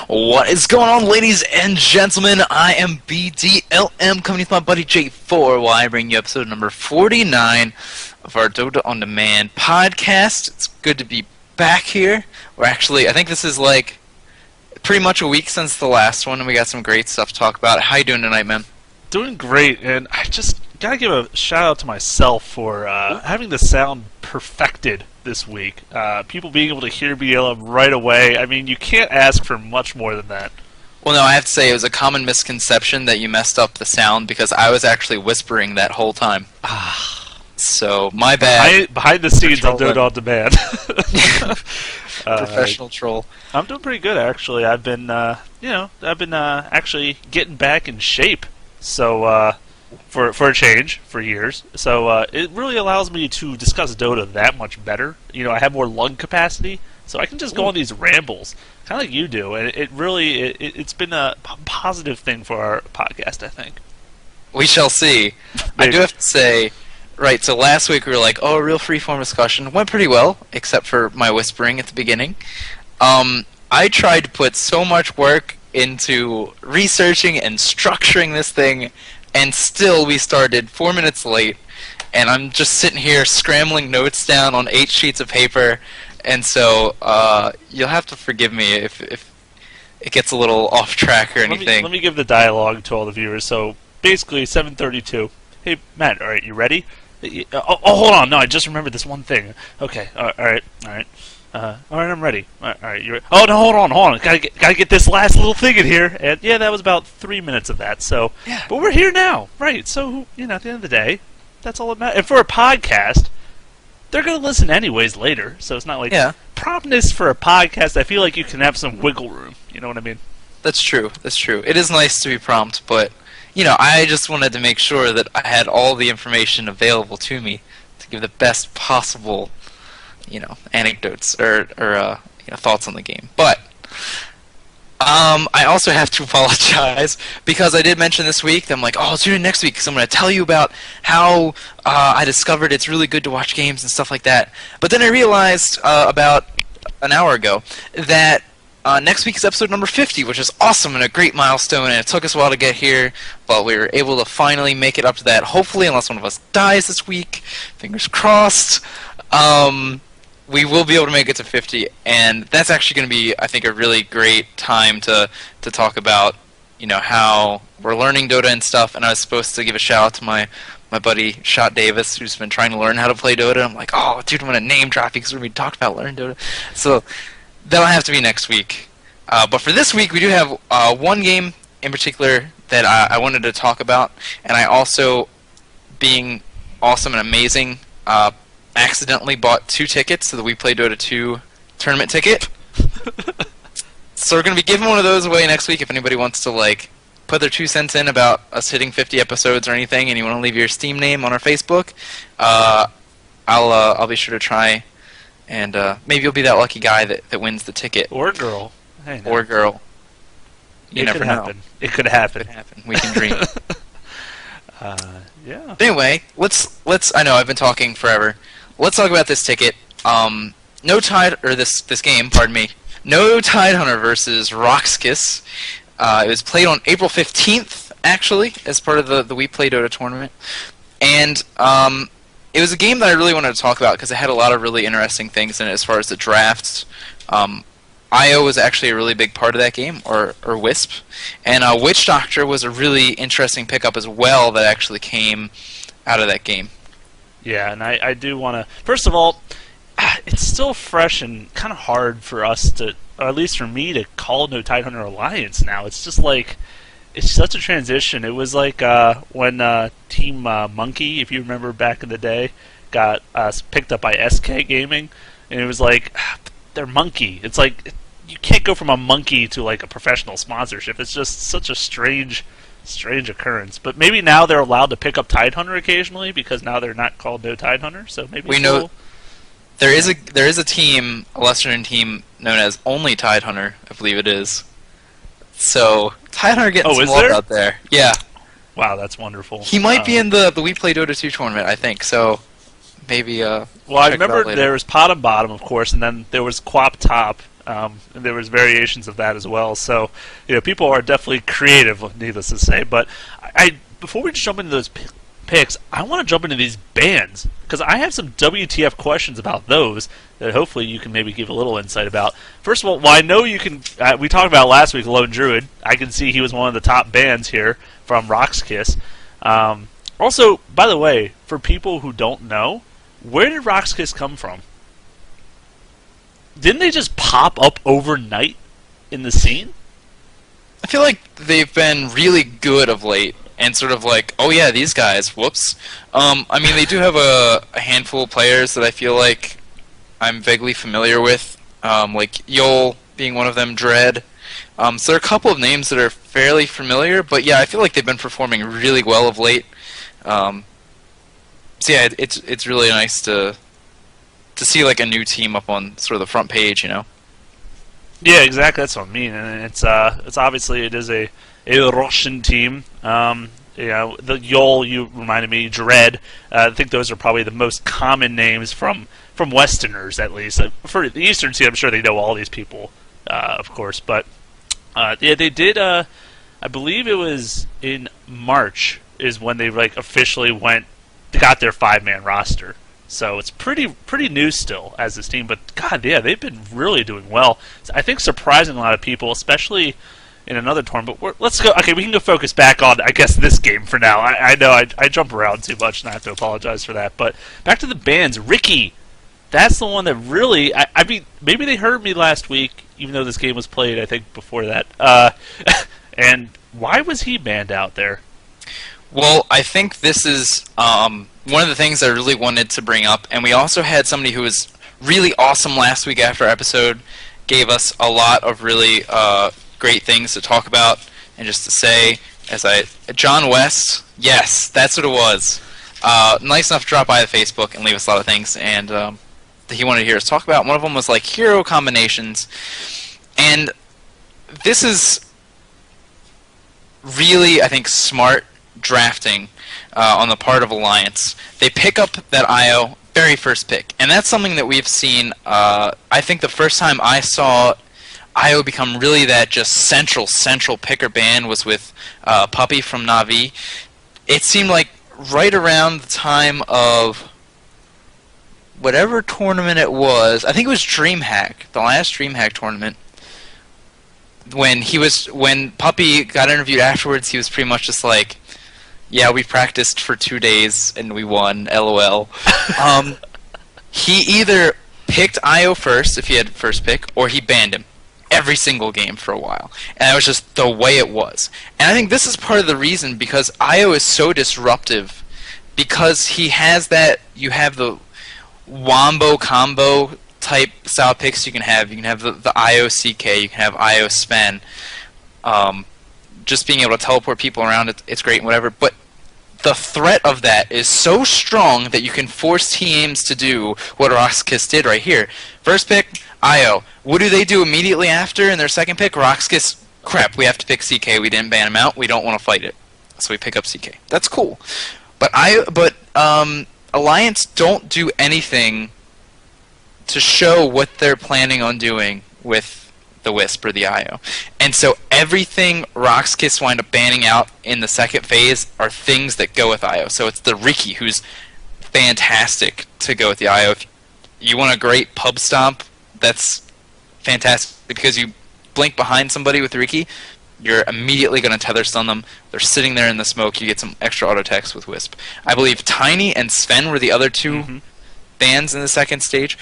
What is going on, ladies and gentlemen? I am BDLM, coming with my buddy J4, while I bring you episode number 49 of our Dota On Demand podcast. It's good to be back here. We're actually, I think this is like pretty much a week since the last one, and we got some great stuff to talk about. How you doing tonight, man? Doing great, and I just gotta give a shout out to myself for having the sound perfected this week. People being able to hear BLM right away. I mean, you can't ask for much more than that. Well, no, I have to say it was a common misconception that you messed up the sound because I was actually whispering that whole time. So, my bad. Behind the scenes on Dota On Demand. Professional troll. I'm doing pretty good, actually. I've been, actually getting back in shape. So, for a change, for years. So, it really allows me to discuss Dota that much better. You know, I have more lung capacity, so I can just go on these rambles, kind of like you do. And it's been a positive thing for our podcast, I think. We shall see. I do have to say, right, so last week we were like, oh, a real free-form discussion. Went pretty well, except for my whispering at the beginning. I tried to put so much work into researching and structuring this thing, and still we started 4 minutes late, and I'm just sitting here scrambling notes down on 8 sheets of paper, and so you'll have to forgive me if it gets a little off track or anything. Let me give the dialogue to all the viewers. So basically, 7:32. Hey, Matt, all right, you ready? Oh, hold on. No, I just remembered this one thing. Okay, all right. All right, I'm ready. All right, you ready? Oh no, hold on. Gotta get this last little thing in here. And yeah, that was about 3 minutes of that. So, yeah. But we're here now, right? So, you know, at the end of the day, that's all that matters. And for a podcast, they're gonna listen anyways later. So it's not like promptness for a podcast. I feel like you can have some wiggle room. You know what I mean? That's true. It is nice to be prompt, but you know, I just wanted to make sure that I had all the information available to me to give the best possible, you know, anecdotes or thoughts on the game. But I also have to apologize because I did mention this week that I'm like, oh, tune in next week because I'm going to tell you about how I discovered it's really good to watch games and stuff like that. But then I realized about an hour ago that next week is episode number 50, which is awesome and a great milestone, and it took us a while to get here, but we were able to finally make it up to that, hopefully, unless one of us dies this week. Fingers crossed. We will be able to make it to 50, and that's actually going to be, I think, a really great time to talk about, you know, how we're learning Dota and stuff, and I was supposed to give a shout-out to my buddy, Shot Davis, who's been trying to learn how to play Dota. I'm like, oh, dude, I'm going to name drop because we're going to be talking about learning Dota. So that'll have to be next week. But for this week, we do have one game in particular that I wanted to talk about, and I also, being awesome and amazing, accidentally bought 2 tickets to the We Play Dota 2 tournament ticket. So we're going to be giving one of those away next week if anybody wants to, like, put their 2 cents in about us hitting 50 episodes or anything, and you want to leave your Steam name on our Facebook. I'll be sure to try. And maybe you'll be that lucky guy that wins the ticket. Or girl. Hey, no. Or girl. You never know. It could happen. We can dream. Yeah. Anyway, let's. I know I've been talking forever. Let's talk about this ticket. This game. Pardon me. No Tidehunter versus Roxkiss. It was played on April 15th, actually, as part of the We Play Dota tournament, and it was a game that I really wanted to talk about because it had a lot of really interesting things in it as far as the drafts. IO was actually a really big part of that game, or Wisp. And Witch Doctor was a really interesting pickup as well that actually came out of that game. Yeah, and I do want to... First of all, it's still fresh and kind of hard for us to, or at least for me, to call No Tidehunter Alliance now. It's just like... It's such a transition. It was like when Team Monkey, if you remember back in the day, got picked up by SK Gaming, and it was like, they're Monkey. It's like, you can't go from a Monkey to like a professional sponsorship. It's just such a strange occurrence. But maybe now they're allowed to pick up Tidehunter occasionally because now they're not called No Tidehunter. So maybe we know there is a team, a Western team known as Only Tidehunter, I believe it is. So Tidehunter getting some love out there. Yeah. Wow, that's wonderful. He might be in the We Play Dota 2 tournament, I think. So maybe. Well, I remember there was Pot and Bottom, of course, and then there was Quap Top. and there was variations of that as well. So, people are definitely creative, needless to say. But before we jump into those picks, I want to jump into these bans because I have some WTF questions about those that hopefully you can maybe give a little insight about. First of all, I know you can. We talked about last week, Lone Druid. I can see he was one of the top bans here from Rock's Kiss. Also, by the way, for people who don't know, where did Rock's Kiss come from? Didn't they just pop up overnight in the scene? I feel like they've been really good of late, and sort of like, oh yeah, these guys, whoops. I mean, they do have a handful of players that I feel like I'm vaguely familiar with, like Yol being one of them, Dread. So there are a couple of names that are fairly familiar, but yeah, I feel like they've been performing really well of late. So yeah, it's really nice to see like a new team up on sort of the front page, Yeah, exactly. That's what I mean, and it's obviously it is a Russian team. The Yol, you reminded me, Dread. I think those are probably the most common names from Westerners, at least. For the Eastern team, I'm sure they know all these people, of course. But yeah, they did. I believe it was in March is when they officially got their 5-man roster. So it's pretty new still as this team, but God, yeah, they've been really doing well. I think surprising a lot of people, especially in another tournament. But let's go. Okay, we can go focus back on, I guess, this game for now. I know I jump around too much, and I have to apologize for that. But back to the bans. Ricky, that's the one that really. I mean, maybe they heard me last week, even though this game was played, I think, before that. And why was he banned out there? Well, I think this is one of the things I really wanted to bring up, and we also had somebody who was really awesome last week after our episode, gave us a lot of really great things to talk about, and just to say, John West, yes, that's what it was. Nice enough to drop by the Facebook and leave us a lot of things, and he wanted to hear us talk about. One of them was like hero combinations, and this is really, I think, smart drafting on the part of Alliance. They pick up that IO very first pick, and that's something that we've seen. I think the first time I saw IO become really that just central picker ban was with Puppy from Na'Vi. It seemed like right around the time of whatever tournament it was. I think it was DreamHack, the last DreamHack tournament. When Puppy got interviewed afterwards, he was pretty much just like, yeah, we practiced for 2 days and we won, LOL. He either picked IO first, if he had first pick, or he banned him every single game for a while. And that was just the way it was. And I think this is part of the reason, because IO is so disruptive, because he has that, you have the wombo combo type style picks you can have. You can have the IO CK, you can have IO Sven. Just being able to teleport people around, it's great and whatever, but the threat of that is so strong that you can force teams to do what Roxkiss did right here. First pick, IO. What do they do immediately after in their second pick? Roxkiss, crap, we have to pick CK. We didn't ban him out. We don't want to fight it. So we pick up CK. That's cool. But Alliance don't do anything to show what they're planning on doing with the Wisp or the IO. And so everything Roxkiss wind up banning out in the second phase are things that go with IO. So it's the Riki, who's fantastic to go with the IO. If you want a great pub stomp, that's fantastic, because you blink behind somebody with Riki, you're immediately going to tether stun them. They're sitting there in the smoke. You get some extra auto attacks with Wisp. I believe Tiny and Sven were the other two bans in the second stage.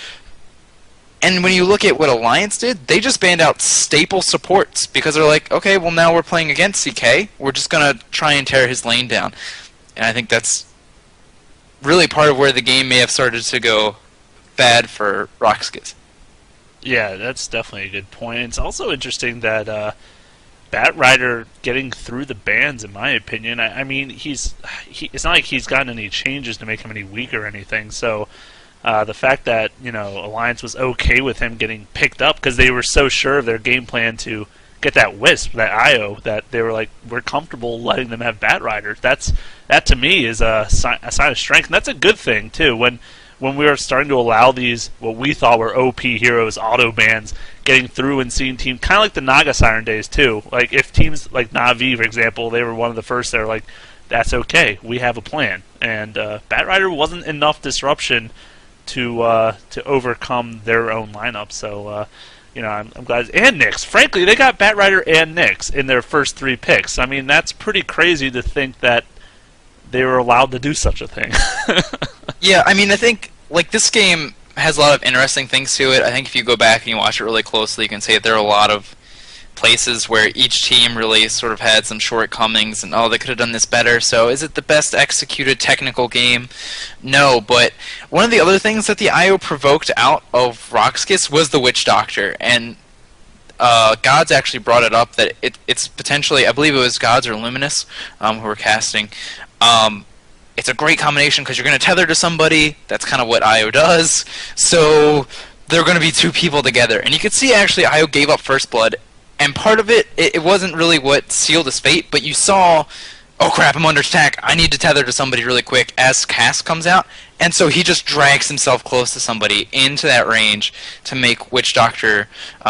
And when you look at what Alliance did, they just banned out staple supports, because they're like, okay, well now we're playing against CK, we're just going to try and tear his lane down. And I think that's really part of where the game may have started to go bad for Roxkiss. Yeah, that's definitely a good point. It's also interesting that Batrider getting through the bans, in my opinion. I mean, it's not like he's gotten any changes to make him any weaker or anything, so the fact that, Alliance was okay with him getting picked up because they were so sure of their game plan to get that Wisp, that IO, that they were like, we're comfortable letting them have Batrider. That to me is a sign of strength, and that's a good thing too. When when we were starting to allow these, what we thought were OP heroes, auto bans, getting through and seeing teams, kind of like the Naga Siren days too. Like if teams like Na'Vi, for example, they were one of the first that were like, that's okay, we have a plan. And Batrider wasn't enough disruption to overcome their own lineup. So, I'm glad. And Nyx. Frankly, they got Batrider and Nyx in their first 3 picks. I mean, that's pretty crazy to think that they were allowed to do such a thing. Yeah, I mean, I think like this game has a lot of interesting things to it. I think if you go back and you watch it really closely, you can see that there are a lot of places where each team really sort of had some shortcomings and, oh, they could have done this better. So is it the best executed technical game? No, but one of the other things that the IO provoked out of Roxkiss was the Witch Doctor, and Gods actually brought it up that it's potentially, I believe it was Gods or Luminous who were casting. It's a great combination because you're going to tether to somebody. That's kind of what IO does. So they're going to be 2 people together. And you can see actually IO gave up First Blood. And part of it wasn't really what sealed his fate, but you saw, oh crap, I'm under attack. I need to tether to somebody really quick as Cast comes out. And so he just drags himself close to somebody into that range to make Witch Doctor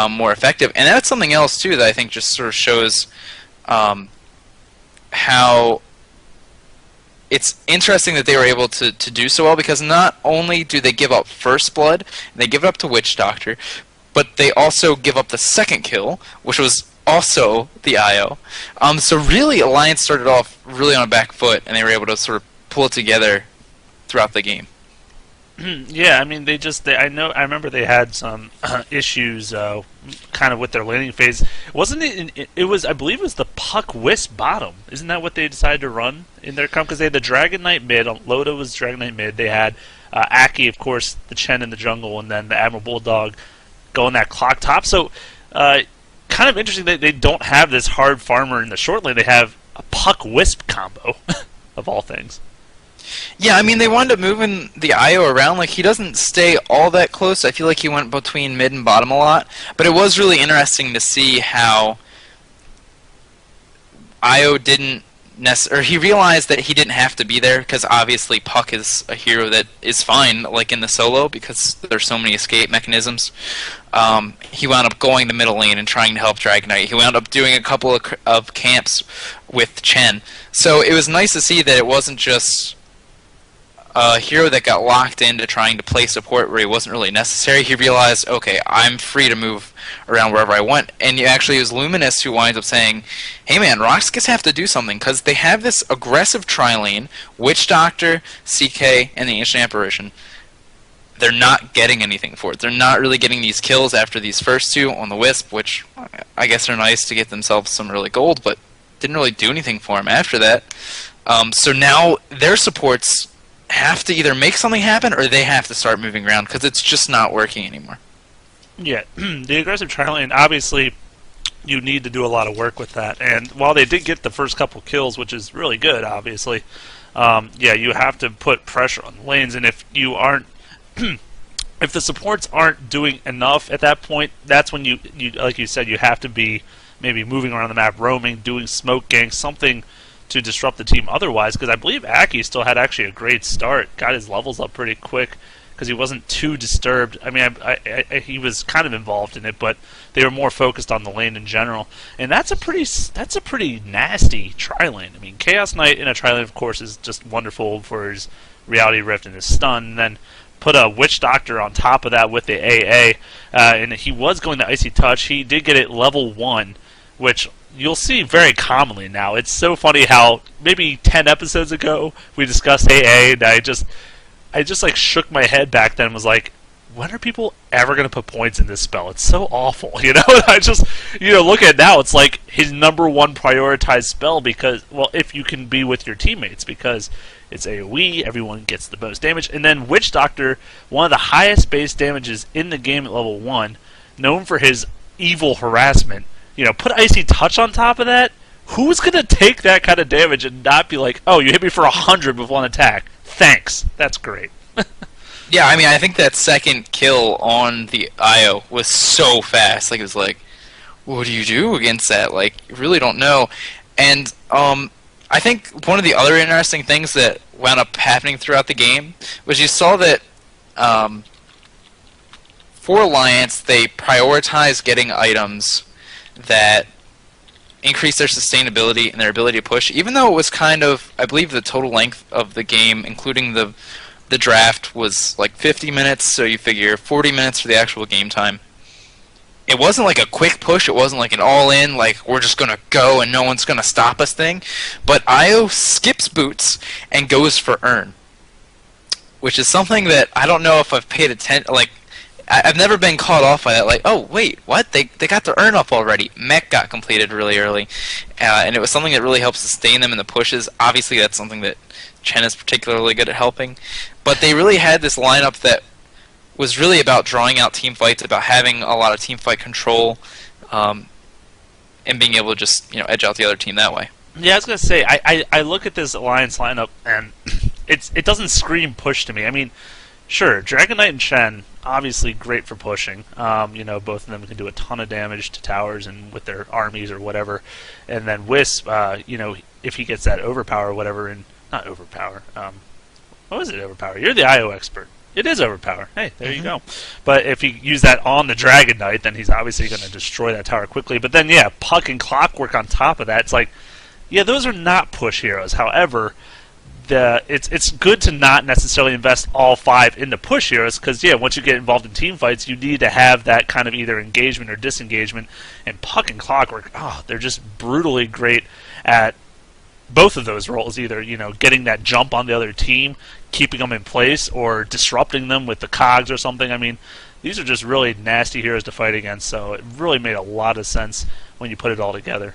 more effective. And that's something else, too, that I think just sort of shows how it's interesting that they were able to do so well, because not only do they give up First Blood, they give it up to Witch Doctor, but they also give up the second kill, which was also the IO. So really, Alliance started off really on a back foot, and they were able to sort of pull it together throughout the game. Yeah, I mean, I remember they had some issues kind of with their laning phase. Wasn't it? It was, I believe, it was the Puck Wisp bottom. Isn't that what they decided to run in their comp? Because they had the Dragon Knight mid. Loda was Dragon Knight mid. They had Aki, of course, the Chen in the jungle, and then the Admiral Bulldog going that clock top. So, kind of interesting that they don't have this hard farmer in the short lane. They have a Puck Wisp combo, of all things. Yeah, I mean, they wound up moving the IO around. Like, he doesn't stay all that close. I feel like he went between mid and bottom a lot. But it was really interesting to see how IO didn't necessarily... He realized that he didn't have to be there, because obviously Puck is a hero that is fine, like in the solo, because there's so many escape mechanisms. He wound up going the middle lane and trying to help Dragon Knight. He wound up doing a couple of camps with Chen. So it was nice to see that it wasn't just a hero that got locked into trying to play support where he wasn't really necessary. He realized, okay, I'm free to move around wherever I want. And actually it was Luminous who winds up saying, hey man, Roxkiss have to do something, because they have this aggressive tri-lane, Witch Doctor, CK, and the Ancient Apparition. They're not getting anything for it. They're not really getting these kills after these first 2 on the Wisp, which I guess are nice to get themselves some early gold, but didn't really do anything for them after that. So now their supports have to either make something happen or they have to start moving around, because it's just not working anymore. Yeah, the aggressive tri-lane, obviously you need to do a lot of work with that. And while they did get the first couple kills, which is really good, obviously, yeah, you have to put pressure on the lanes. And if you aren't, if the supports aren't doing enough at that point, that's when you like you said, you have to be maybe moving around the map, roaming, doing smoke gangs, something to disrupt the team otherwise, because I believe Aki still had actually a great start, got his levels up pretty quick because he wasn't too disturbed. I mean, he was kind of involved in it, but they were more focused on the lane in general, and that's a pretty nasty tri-lane. I mean, Chaos Knight in a tri-lane, of course, is just wonderful for his Reality Rift and his stun, and then put a Witch Doctor on top of that with the AA, and he was going to Icy Touch. He did get it level 1, which you'll see very commonly now. It's so funny how maybe 10 episodes ago we discussed AA, and I just like shook my head back then and was like, when are people ever going to put points in this spell? It's so awful, you know? And I just, look at it now, it's like his #1 prioritized spell because, well, if you can be with your teammates, because it's AoE, everyone gets the most damage. And then Witch Doctor, one of the highest base damages in the game at level 1, known for his evil harassment. Put Icy Touch on top of that. Who's going to take that kind of damage and not be like, oh, you hit me for 100 with one attack. Thanks. That's great. Yeah, I mean, I think that second kill on the IO was so fast. Like, it was like, what do you do against that? Like, you really don't know. And I think one of the other interesting things that wound up happening throughout the game was you saw that for Alliance, they prioritize getting items that increase their sustainability and their ability to push, even though it was kind of, I believe the total length of the game, including the draft, was like 50 minutes, so you figure 40 minutes for the actual game time. It wasn't like a quick push, it wasn't like an all-in, like we're just gonna go and no one's gonna stop us thing, but Io skips boots and goes for Earn, which is something that I don't know if I've paid attention, like, I've never been caught off by that, like, oh, wait, what? They got their Earn up already. Mech got completed really early, and it was something that really helped sustain them in the pushes. Obviously, that's something that Chen is particularly good at helping, but they really had this lineup that was really about drawing out team fights, about having a lot of team fight control, and being able to just, edge out the other team that way. Yeah, I was going to say, I look at this Alliance lineup, and it doesn't scream push to me. I mean, sure, Dragon Knight and Chen, obviously great for pushing. Both of them can do a ton of damage to towers and with their armies or whatever. And then Wisp, if he gets that overpower or whatever, and not overpower. What was it, overpower? You're the IO expert. It is overpower. Hey, there you go. But if you use that on the Dragon Knight, then he's obviously going to destroy that tower quickly. But then, yeah, Puck and Clockwork on top of that. It's like, yeah, those are not push heroes. However, it's good to not necessarily invest all 5 into push heroes, because once you get involved in team fights, you need to have that kind of either engagement or disengagement. And Puck and Clockwork, they're just brutally great at both of those roles, either getting that jump on the other team, keeping them in place, or disrupting them with the cogs or something. I mean, these are just really nasty heroes to fight against, so it really made a lot of sense when you put it all together.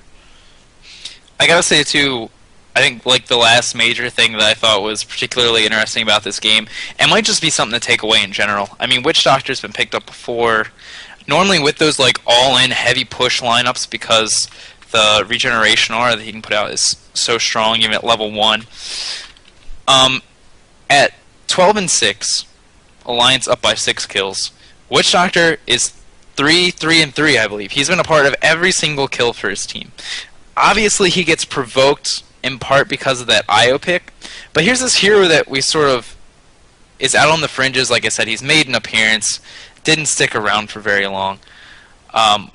I gotta say too, I think like the last major thing that I thought was particularly interesting about this game, and might just be something to take away in general. I mean, Witch Doctor's been picked up before, normally with those like all-in heavy push lineups, because the regeneration aura that he can put out is so strong, even at level 1. At 12 and 6, Alliance up by 6 kills. Witch Doctor is 3 and 3, I believe. He's been a part of every single kill for his team. Obviously, he gets provoked in part because of that IO pick, but here's this hero that we sort of is out on the fringes. Like I said, he's made an appearance, didn't stick around for very long,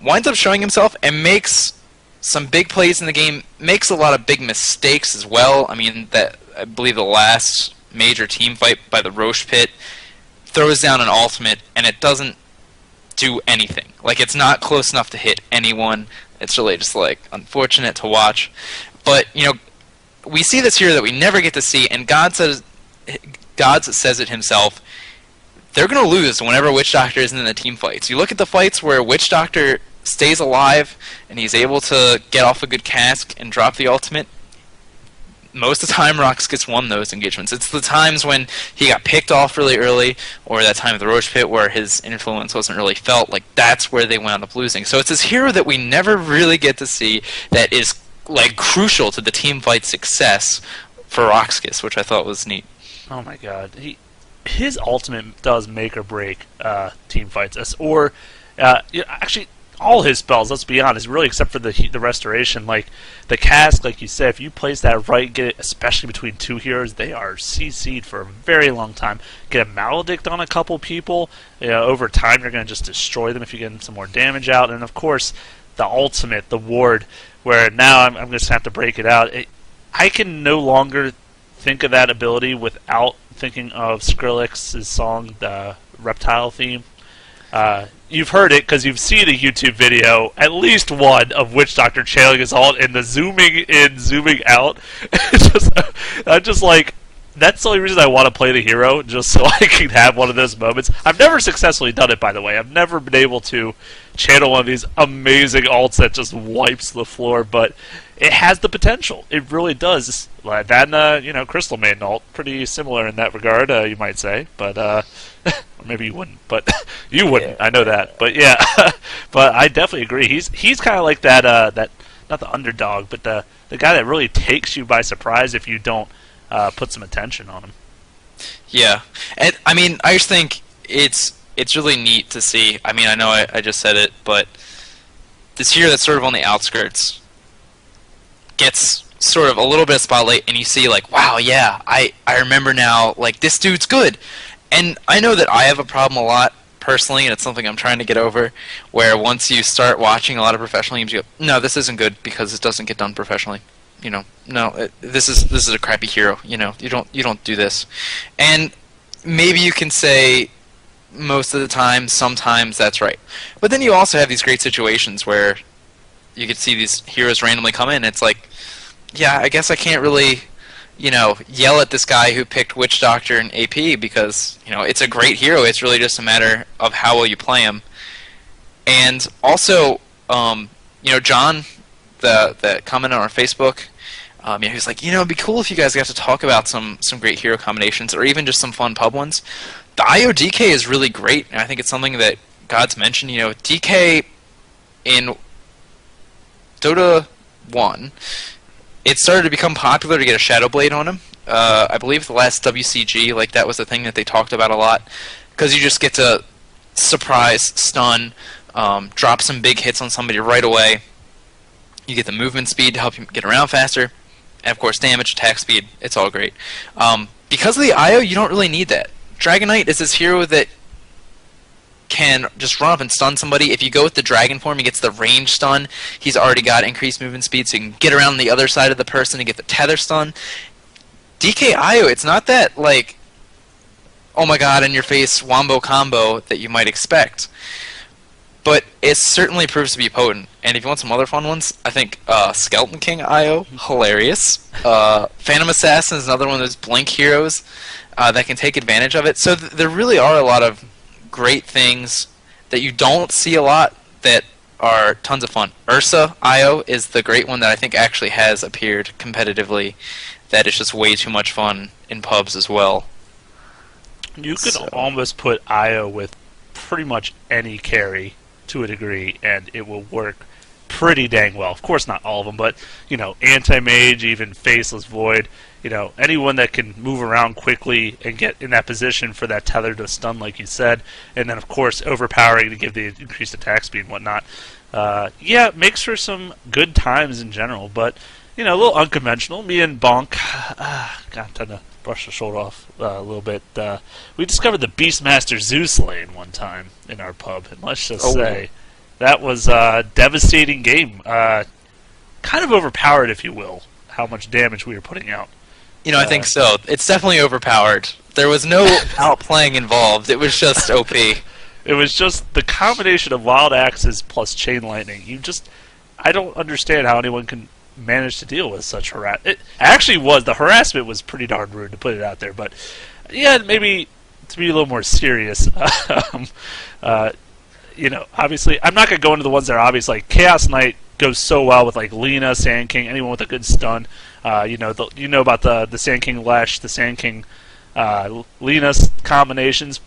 winds up showing himself and makes some big plays in the game, makes a lot of big mistakes as well. I mean, that I believe the last major team fight by the Roche Pit, throws down an ultimate and it doesn't do anything. Like, it's not close enough to hit anyone. It's really just like unfortunate to watch. But we see this here that we never get to see, and God says it himself. They're going to lose whenever Witch Doctor isn't in the team fights. You look at the fights where Witch Doctor stays alive and he's able to get off a good cask and drop the ultimate. Most of the time, Roxas won those engagements. It's the times when he got picked off really early, or that time of the Roche Pit where his influence wasn't really felt, like that's where they wound up losing. So it's this hero that we never really get to see that is like crucial to the team fight success for Roxas, which I thought was neat. Oh my god. His ultimate does make or break team fights. Or, actually, all his spells, let's be honest, really, except for the restoration, like the cask, like you said, if you place that right, get it, especially between 2 heroes, they are CC'd for a very long time. Get a maledict on a couple people, over time you're going to just destroy them if you get some more damage out. And of course, the ultimate, the ward, where now I'm going to have to break it out. I can no longer think of that ability without thinking of Skrillex's song, the Reptile theme. You've heard it because you've seen a YouTube video, at least one, of Witch Doctor channeling his ult and the zooming in, zooming out. I'm just like, that's the only reason I want to play the hero, just so I can have one of those moments. I've never successfully done it, by the way. I've never been able to channel one of these amazing ults that just wipes the floor, but it has the potential. It really does. That and, Crystal Maiden ult, pretty similar in that regard, you might say, but, or maybe you wouldn't, but you wouldn't, I know that, but yeah, but I definitely agree. He's kind of like that, not the underdog, but the guy that really takes you by surprise if you don't put some attention on him. Yeah, and I mean, I just think it's really neat to see. I mean, I know I just said it, but this hero that's sort of on the outskirts gets sort of a little bit of spotlight, and you see like, wow, yeah, I remember now, like, this dude's good. And I know that I have a problem a lot personally, and it's something I'm trying to get over, where once you start watching a lot of professional games, you go, no, this isn't good because it doesn't get done professionally. No, this is a crappy hero. You don't do this. And maybe you can say most of the time, sometimes that's right. But then you also have these great situations where you could see these heroes randomly come in. It's like, yeah, I guess I can't really, yell at this guy who picked Witch Doctor and AP because, it's a great hero. It's really just a matter of how well you play him. And also, John, the commenter on our Facebook, he was like, it'd be cool if you guys got to talk about some great hero combinations or even just some fun pub ones. The IO-DK is really great, and I think it's something that God's mentioned. DK in Dota 1, it started to become popular to get a Shadow Blade on him. I believe the last WCG, that was the thing that they talked about a lot, because you just get to surprise, stun, drop some big hits on somebody right away. You get the movement speed to help you get around faster, and of course damage, attack speed, it's all great. Because of the IO, you don't really need that. Dragon Knight is this hero that can just run up and stun somebody. If you go with the dragon form, he gets the range stun. He's already got increased movement speed, so you can get around the other side of the person and get the tether stun. DK IO, it's not that, oh my god, in your face wombo combo that you might expect. But it certainly proves to be potent. And if you want some other fun ones, I think Skeleton King IO, hilarious. Phantom Assassin is another one of those blink heroes that can take advantage of it. So there really are a lot of great things that you don't see a lot that are tons of fun. Ursa IO is the great one that I think actually has appeared competitively that is just way too much fun in pubs as well. You could almost put IO with pretty much any carry to a degree, and it will work pretty dang well. Of course, not all of them, but anti-mage, even faceless void. Anyone that can move around quickly and get in that position for that tether to stun, like you said, and then of course overpowering to give the increased attack speed and whatnot. It makes for some good times in general, but a little unconventional. Me and Bonk, got to brush the shoulder off a little bit. We discovered the Beastmaster Zeus lane one time in our pub, and let's just say that was a devastating game. Kind of overpowered, if you will, how much damage we were putting out. I think so. It's definitely overpowered. There was no outplaying involved. It was just OP. It was just the combination of Wild Axes plus Chain Lightning. I don't understand how anyone can manage to deal with such harassment. It actually was. The harassment was pretty darn rude, to put it out there. But, yeah, maybe to be a little more serious, obviously, I'm not going to go into the ones that are obvious. Like, Chaos Knight goes so well with, Lena, Sand King, anyone with a good stun. About the Sand King Lesh, the Sand King Lena combinations.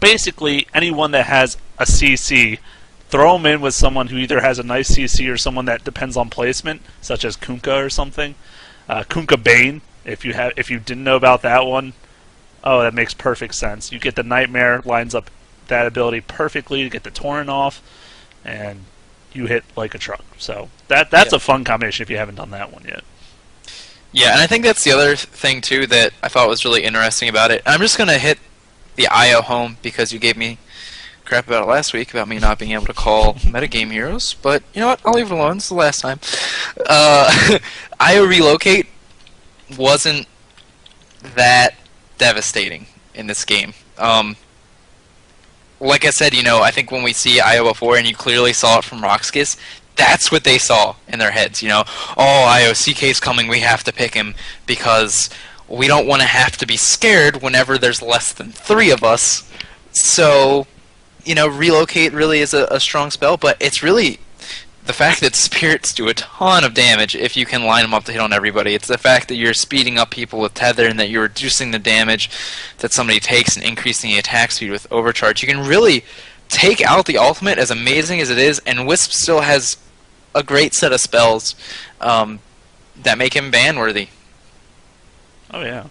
Basically, anyone that has a CC, throw them in with someone who either has a nice CC or someone that depends on placement, such as Kunkka or something. Kunkka Bane, if you didn't know about that one, that makes perfect sense. You get the Nightmare, lines up that ability perfectly to get the Torrent off, and you hit like a truck. So that's a fun combination if you haven't done that one yet. Yeah, and I think that's the other thing, too, that I thought was really interesting about it. I'm just going to hit the IO home because you gave me crap about it last week about me not being able to call metagame heroes, but you know what? I'll leave it alone. It's the last time. IO Relocate wasn't that devastating in this game. Like I said, I think when we see IO before and you clearly saw it from Roxkiss, that's what they saw in their heads, IO, CK's coming, we have to pick him because we don't want to have to be scared whenever there's less than 3 of us. So, Relocate really is a strong spell, but it's really the fact that spirits do a ton of damage if you can line them up to hit on everybody. It's the fact that you're speeding up people with tether and that you're reducing the damage that somebody takes and increasing the attack speed with overcharge. You can really take out the ultimate, as amazing as it is, and Wisp still has a great set of spells that make him ban-worthy. Oh yeah,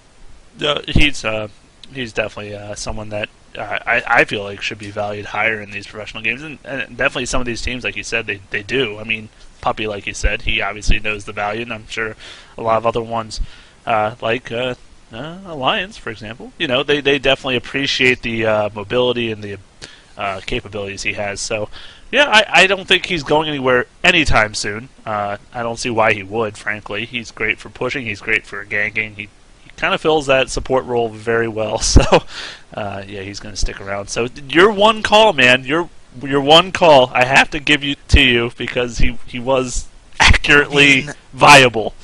he's definitely someone that I feel like should be valued higher in these professional games, and definitely some of these teams, like you said, they do. I mean, Puppy, like you said, he obviously knows the value, and I'm sure a lot of other ones, Alliance, for example. You know, they definitely appreciate the mobility and the capabilities he has. So, yeah, I don't think he's going anywhere anytime soon. I don't see why he would, frankly. He's great for pushing. He's great for ganking. He kind of fills that support role very well. So, yeah, he's going to stick around. So, your one call, man. Your one call. I have to give you to you because he was accurately viable.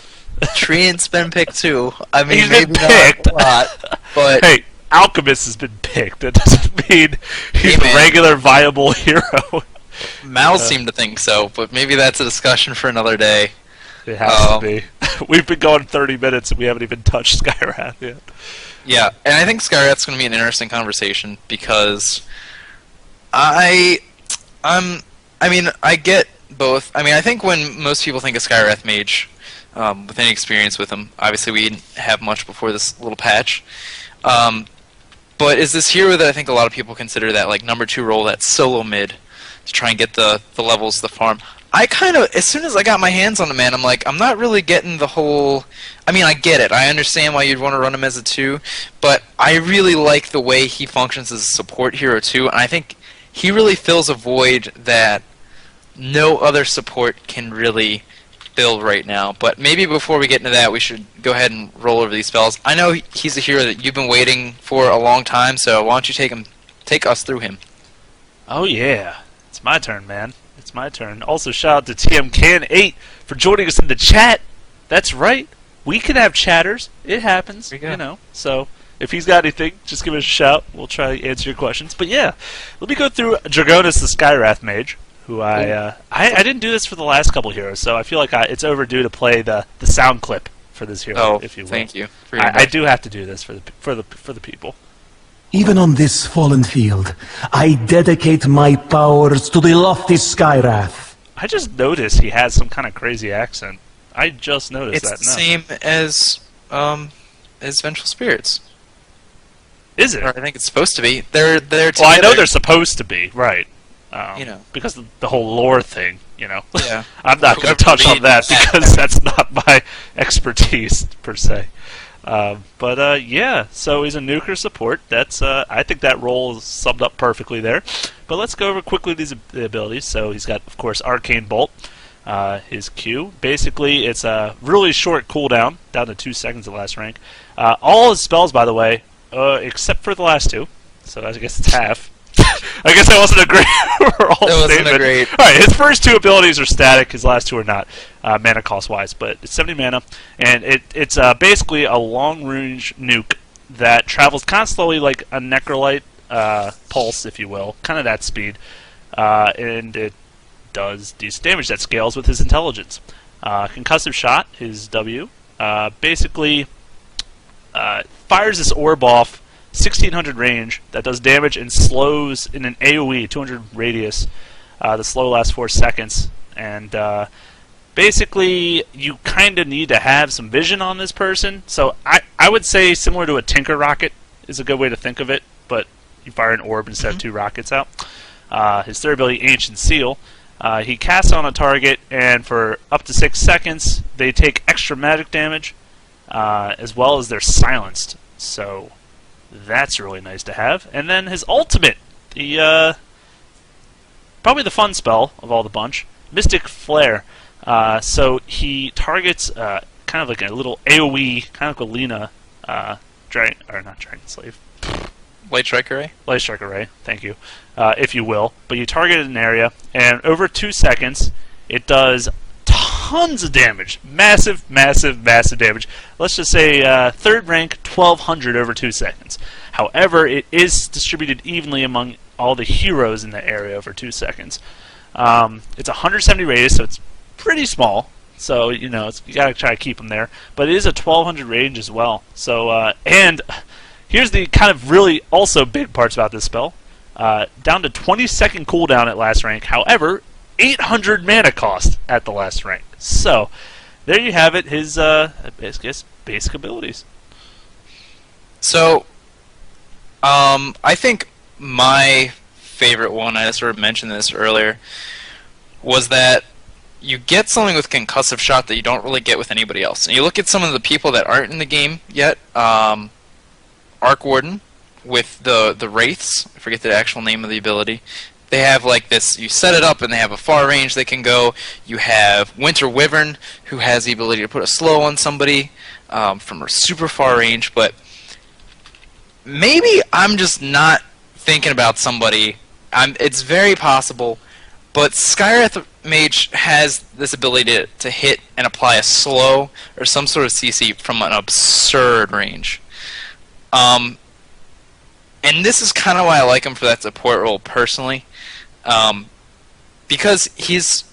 Treant's been picked too. I mean, He's maybe been picked. not a lot, but Hey, Alchemist has been picked. That doesn't mean he's a regular viable hero. Mal seemed to think so, but maybe that's a discussion for another day. It has to be. We've been going 30 minutes and we haven't even touched Skywrath yet. Yeah, and I think Skywrath's going to be an interesting conversation because I get both. I mean, I think when most people think of Skywrath Mage, with any experience with him, obviously we didn't have much before this little patch. But is this hero that I think a lot of people consider that like number 2 role, that solo mid, to try and get the levels, the farm. I kind of, as soon as I got my hands on the man, I'm like, I'm not really getting the whole... I mean, I get it. I understand why you'd want to run him as a 2, but I really like the way he functions as a support hero too, and I think he really fills a void that no other support can really fill right now. But maybe before we get into that, we should go ahead and roll over these spells. I know he's a hero that you've been waiting for a long time, so why don't you take us through him? Oh yeah, it's my turn, man. It's my turn. Also, shout out to TMCan8 for joining us in the chat. That's right. We can have chatters. It happens, you know. So if he's got anything, just give us a shout. We'll try to answer your questions. But yeah, let me go through Dragonus, the Skywrath Mage, who I didn't do this for the last couple heroes, so I feel like it's overdue to play the sound clip for this hero, if you will. Thank you. I do have to do this for the people. Even on this fallen field, I dedicate my powers to the lofty Skywrath. I just noticed he has some kind of crazy accent. I just noticed that. It's the same as Vengeful Spirits. Is it? Or I think it's supposed to be. They're together. Well, I know they're supposed to be, right? You know, because of the whole lore thing. You know. Yeah. I'm not going to touch on that because that's not my expertise per se. But yeah, so he's a nuker support. That's I think that role is summed up perfectly there. But let's go over quickly the abilities. So he's got, of course, Arcane Bolt, his Q. Basically, it's a really short cooldown, down to 2 seconds at last rank. All his spells, by the way, except for the last 2. So I guess it's half. I guess that wasn't a great overall statement. Wasn't a great. All right, his first 2 abilities are static. His last 2 are not, mana cost wise. But it's 70 mana, and it's basically a long range nuke that travels kind of slowly, like a Necrolite pulse, if you will, kind of that speed, and it does decent damage that scales with his intelligence. Concussive Shot, his W, basically fires this orb off 1600 range that does damage and slows in an AoE 200 radius. The slow lasts 4 seconds, and basically you kind of need to have some vision on this person. So I would say similar to a Tinker Rocket is a good way to think of it, but you fire an orb instead of 2 rockets out. His third ability, Ancient Seal. He casts on a target, and for up to 6 seconds they take extra magic damage, as well as they're silenced. So that's really nice to have. And then his ultimate, the probably the fun spell of all the bunch, Mystic Flare. So he targets kind of like a little AoE, kind of like a Lina, not Dragon Slave. Light Strike Array? Light Strike Array, thank you, if you will. But you target an area, and over 2 seconds, it does tons of damage. Massive, massive, massive damage. Let's just say 3rd rank, 1200 over 2 seconds. However, it is distributed evenly among all the heroes in the area over 2 seconds. It's 170 radius, so it's pretty small. So, you know, you gotta try to keep them there. But it is a 1200 range as well. So, and here's the kind of really also big parts about this spell. Down to 20-second cooldown at last rank. However, 800 mana cost at the last rank. So, there you have it, his basic abilities. So, I think my favorite one, I sort of mentioned this earlier, was that you get something with concussive shot that you don't really get with anybody else. And you look at some of the people that aren't in the game yet. Arc Warden with the Wraiths. I forget the actual name of the ability. They have like this, you set it up and they have a far range they can go. You have Winter Wyvern, who has the ability to put a slow on somebody from a super far range, but maybe I'm just not thinking about somebody. It's very possible, but Skywrath Mage has this ability to hit and apply a slow or some sort of CC from an absurd range. And this is kind of why I like him for that support role personally. Because he's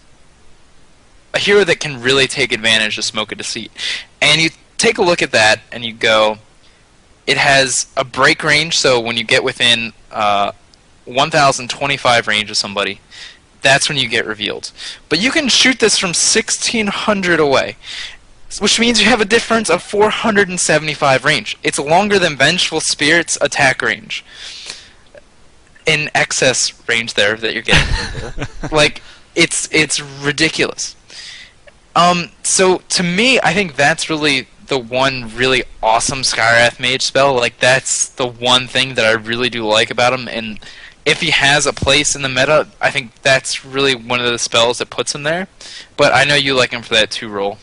a hero that can really take advantage of Smoke of Deceit. And you take a look at that and you go, it has a break range, so when you get within 1025 range of somebody, that's when you get revealed. But you can shoot this from 1600 away, which means you have a difference of 475 range. It's longer than Vengeful Spirit's attack range. In excess range there that you're getting. Like, it's ridiculous. So to me, I think that's really the one really awesome Skywrath Mage spell. Like, that's the one thing that I really do like about him, and if he has a place in the meta, I think that's really one of the spells that puts him there. But I know you like him for that 2 role.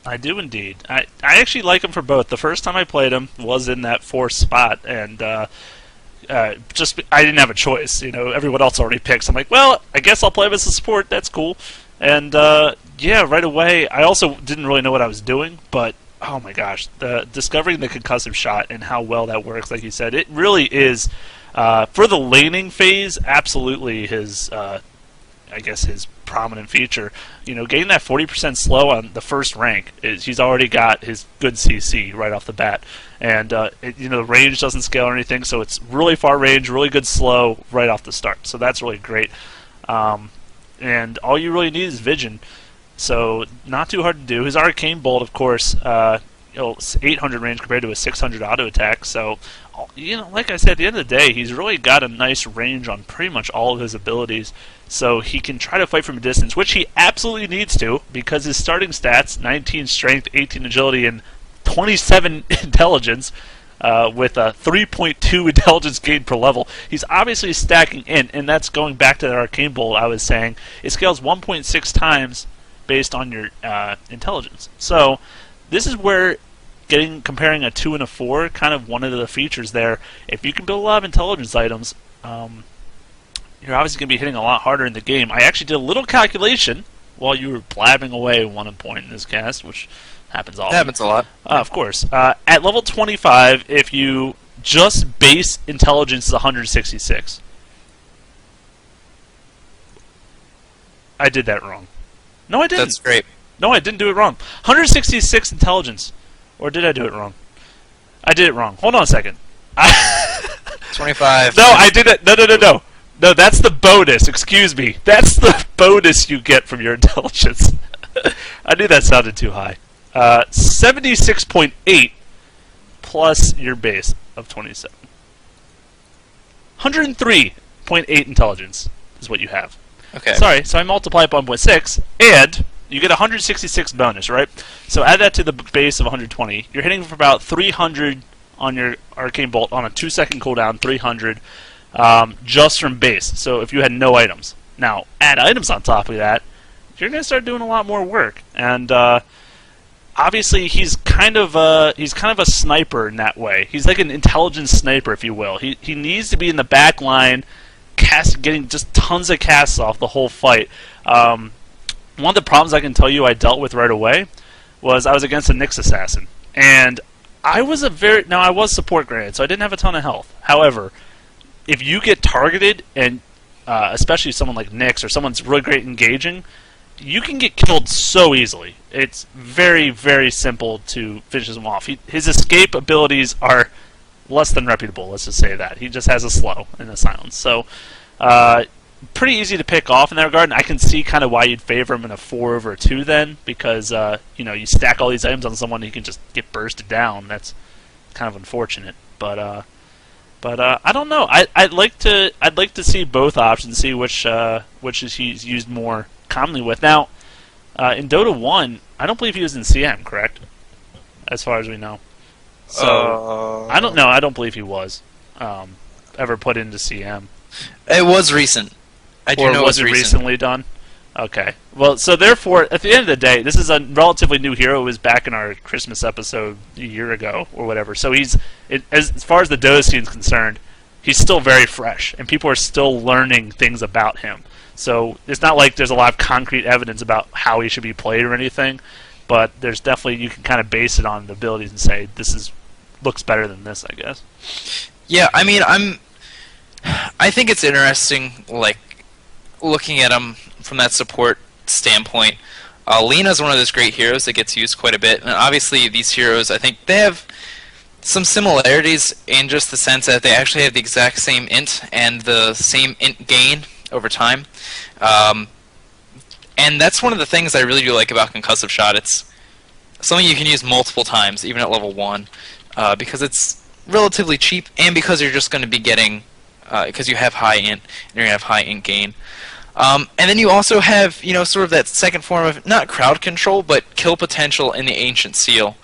I do indeed. I actually like him for both. The first time I played him was in that 4th spot, and just I didn't have a choice. You know, everyone else already picked. So I'm like, well, I guess I'll play him as a support. That's cool. And yeah, right away. I also didn't really know what I was doing, but oh my gosh, discovering the concussive shot and how well that works, like you said, it really is for the laning phase. Absolutely, his I guess his prominent feature. You know, getting that 40% slow on the first rank is he's already got his good CC right off the bat, and you know, the range doesn't scale or anything, so it's really far range, really good slow right off the start. So that's really great. And all you really need is Vision, so not too hard to do. His Arcane Bolt, of course, 800 range compared to a 600 auto attack. So, you know, like I said, at the end of the day, he's really got a nice range on pretty much all of his abilities. So he can try to fight from a distance, which he absolutely needs to, because his starting stats, 19 strength, 18 agility, and 27 intelligence, with a 3.2 intelligence gain per level. He's obviously stacking in, and that's going back to that Arcane Bolt I was saying. It scales 1.6 times based on your intelligence. So this is where comparing a 2 and a 4, kind of one of the features there. If you can build a lot of intelligence items, you're obviously going to be hitting a lot harder in the game. I actually did a little calculation while you were blabbing away one point in this cast, which happens often. It happens a lot. Of course. At level 25, if you just base intelligence is 166. I did that wrong. No, I didn't. That's great. No, I didn't do it wrong. 166 intelligence. Or did I do it wrong? I did it wrong. Hold on a second. 25. No, I did it. No. No, that's the bonus. Excuse me. That's the bonus you get from your intelligence. I knew that sounded too high. 76.8 plus your base of 27. 103.8 intelligence is what you have. Okay. Sorry, so I multiply it by 1.6, and you get 166 bonus, right? So add that to the base of 120. You're hitting for about 300 on your Arcane Bolt on a 2-second cooldown, 300 just from base. So if you had no items. Now, add items on top of that, you're going to start doing a lot more work. And obviously, he's kind of a sniper in that way. He's like an intelligence sniper, if you will. He needs to be in the back line, getting just tons of casts off the whole fight. One of the problems I can tell you I dealt with right away was I was against a Nyx assassin, and I was support granted, so I didn't have a ton of health. However, if you get targeted, and especially someone like Nyx or someone's really great engaging, you can get killed so easily. It's very, very simple to finish him off. His escape abilities are less than reputable, let's just say that. He just has a slow and a silence. So, pretty easy to pick off in that regard, and I can see kind of why you'd favor him in a 4 over a 2 then, because, you know, you stack all these items on someone and he can just get bursted down. That's kind of unfortunate. But I don't know. I'd like to see both options, see which he's used more commonly with. Now, In Dota 1, I don't believe he was in CM, correct? As far as we know. So, I don't know. I don't believe he was ever put into CM. It was recent. I do Or know was it it was recently done? Okay. Well, so therefore, at the end of the day, this is a relatively new hero. It was back in our Christmas episode a year ago or whatever. So as far as the Dota scene is concerned, he's still very fresh, and people are still learning things about him. So it's not like there's a lot of concrete evidence about how he should be played or anything, but there's definitely, you can kind of base it on the abilities and say this looks better than this, I guess. Yeah, I mean, I think it's interesting, like, looking at him from that support standpoint. Lena's one of those great heroes that gets used quite a bit, and obviously these heroes, I think they have some similarities in just the sense that they actually have the exact same int and the same int gain over time. And that's one of the things I really do like about Concussive Shot. It's something you can use multiple times, even at level 1, because it's relatively cheap, and because you're just going to be getting, because you have high int, and you're going to have high int gain. And then you also have, sort of that second form of, not crowd control, but kill potential in the Ancient Seal.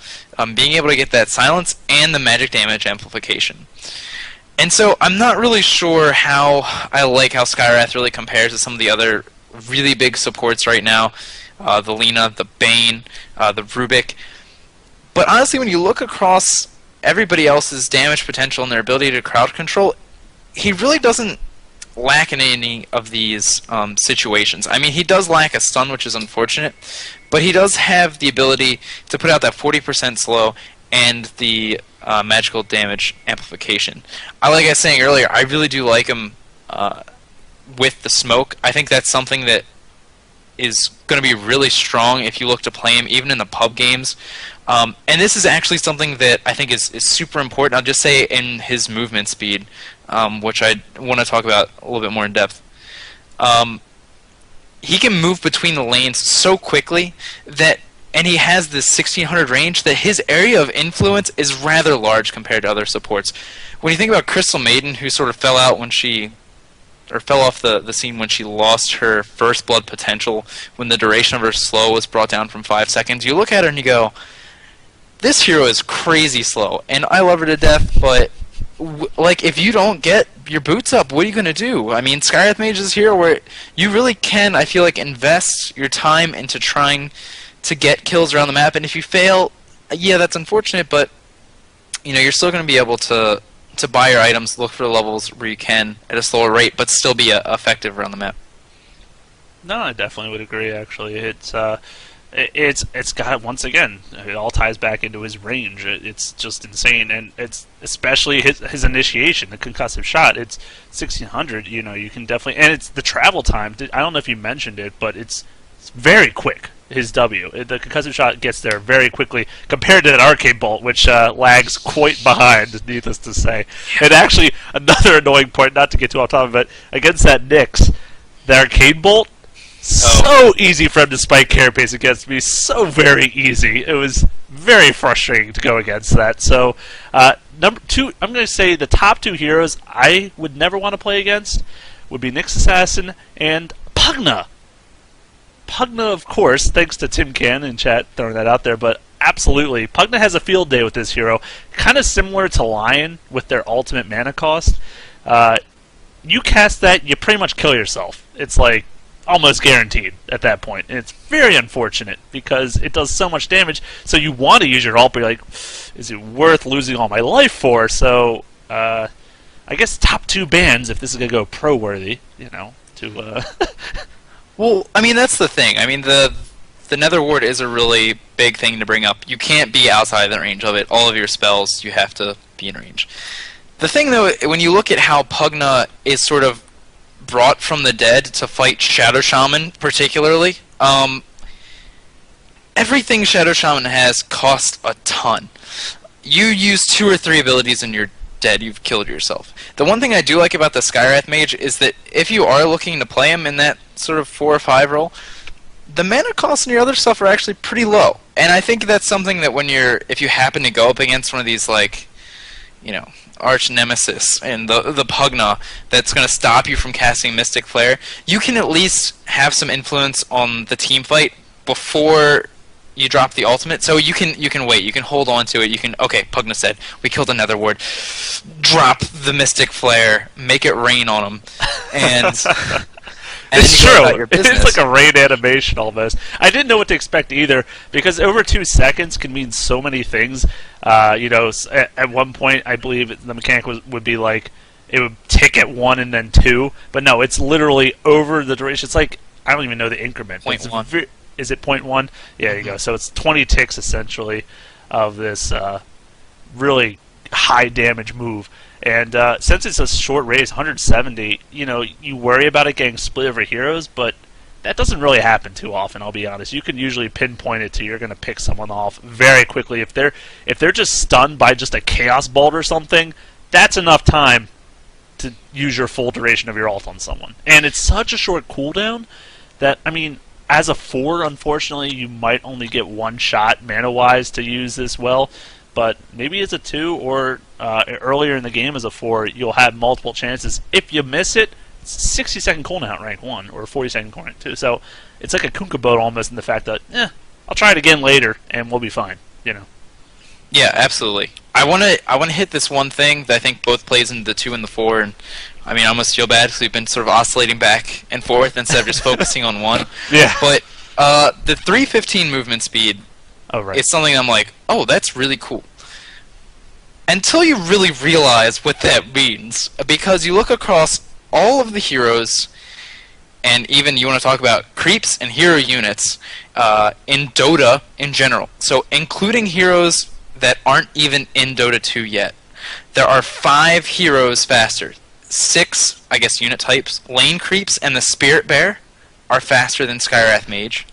Being able to get that silence and the magic damage amplification. And so I'm not really sure how I like how Skywrath really compares to some of the other really big supports right now. The Lena, the Bane, the Rubik. But honestly, when you look across everybody else's damage potential and their ability to crowd control, he really doesn't lack in any of these situations. I mean, he does lack a stun, which is unfortunate, but he does have the ability to put out that 40% slow and the magical damage amplification. Like I was saying earlier, I really do like him with the smoke. I think that's something that is going to be really strong if you look to play him even in the pub games. And this is actually something that I think is super important. I'll just say in his movement speed, which I want to talk about a little bit more in depth. He can move between the lanes so quickly that, and he has this 1600 range, that his area of influence is rather large compared to other supports. When you think about Crystal Maiden, who sort of fell out when she, or fell off the scene when she lost her first blood potential, when the duration of her slow was brought down from 5 seconds, you look at her and you go, this hero is crazy slow, and I love her to death, but like, if you don't get your boots up, what are you going to do? I mean, Skywrath Mage is here where you really can, I feel like, invest your time into trying to get kills around the map, and if you fail, yeah, that's unfortunate, but you're still going to be able to buy your items, look for levels where you can at a slower rate, but still be effective around the map. No, I definitely would agree. Actually, it's got, once again, it all ties back into his range. It's just insane, and it's especially his initiation, the concussive shot. It's 1600. You can definitely, and it's the travel time. I don't know if you mentioned it, but it's very quick. His W, the concussive shot gets there very quickly compared to that arcade bolt, which lags quite behind, needless to say. And actually, another annoying point, not to get too off topic, but against that Nyx, the arcade bolt, so easy for him to spike carapace against me, so very easy. It was very frustrating to go against that. So, number 2, I'm going to say the top 2 heroes I would never want to play against would be Nyx Assassin and Pugna. Pugna, of course, thanks to Tim Can in chat throwing that out there, but absolutely, Pugna has a field day with this hero, kind of similar to Lion with their ultimate mana cost. You cast that, you pretty much kill yourself. It's like almost guaranteed at that point, and it's very unfortunate because it does so much damage. So you want to use your ult, but you're like, is it worth losing all my life for? So I guess top 2 bans if this is gonna go pro worthy, to. Well, I mean, that's the thing. I mean, the Nether Ward is a really big thing to bring up. You can't be outside the range of it. All of your spells, you have to be in range. The thing, though, when you look at how Pugna is sort of brought from the dead to fight Shadow Shaman, particularly, everything Shadow Shaman has costs a ton. You use 2 or 3 abilities and you're dead, you've killed yourself. The one thing I do like about the Skywrath Mage is that if you are looking to play him in that sort of 4 or 5 role, the mana costs and your other stuff are actually pretty low. And I think that's something that if you happen to go up against one of these, like, arch nemesis and the Pugna that's going to stop you from casting Mystic Flare, you can at least have some influence on the team fight before you drop the ultimate, so you can wait, you can hold on to it, you can, okay, Pugna said, we killed another ward, drop the Mystic Flare, make it rain on them, and it's then you go about true. your business. It's like a rain animation almost. I didn't know what to expect either, because over 2 seconds can mean so many things. At one point, I believe the mechanic would be like, it would tick at 1 and then 2, but no, it's literally over the duration. It's like, I don't even know the increment. Point one. Is it 0.1? Yeah, there you go. So it's 20 ticks essentially of this really high damage move. And since it's a short race, 170, you worry about it getting split over heroes, but that doesn't really happen too often, I'll be honest. You can usually pinpoint it to you're going to pick someone off very quickly. If they're just stunned by just a Chaos Bolt or something, that's enough time to use your full duration of your ult on someone. And it's such a short cooldown that, I mean, as a 4, unfortunately, you might only get 1 shot mana-wise to use this well, but maybe as a 2 or earlier in the game as a 4, you'll have multiple chances. If you miss it, it's 60-second cooldown at rank 1 or 40-second cooldown at 2. So it's like a Kunkka boat almost in the fact that, I'll try it again later and we'll be fine, Yeah, absolutely. I want to hit this one thing that I think both plays into the 2 and the 4, and I mean, I almost feel bad because we've been sort of oscillating back and forth instead of just focusing on one. Yeah. But the 315 movement speed is something I'm like, oh, that's really cool. Until you really realize what that means, because you look across all of the heroes, and even you want to talk about creeps and hero units in Dota in general. So including heroes that aren't even in Dota 2 yet, there are 5 heroes faster. 6, I guess, unit types. Lane creeps and the Spirit Bear are faster than Skywrath Mage.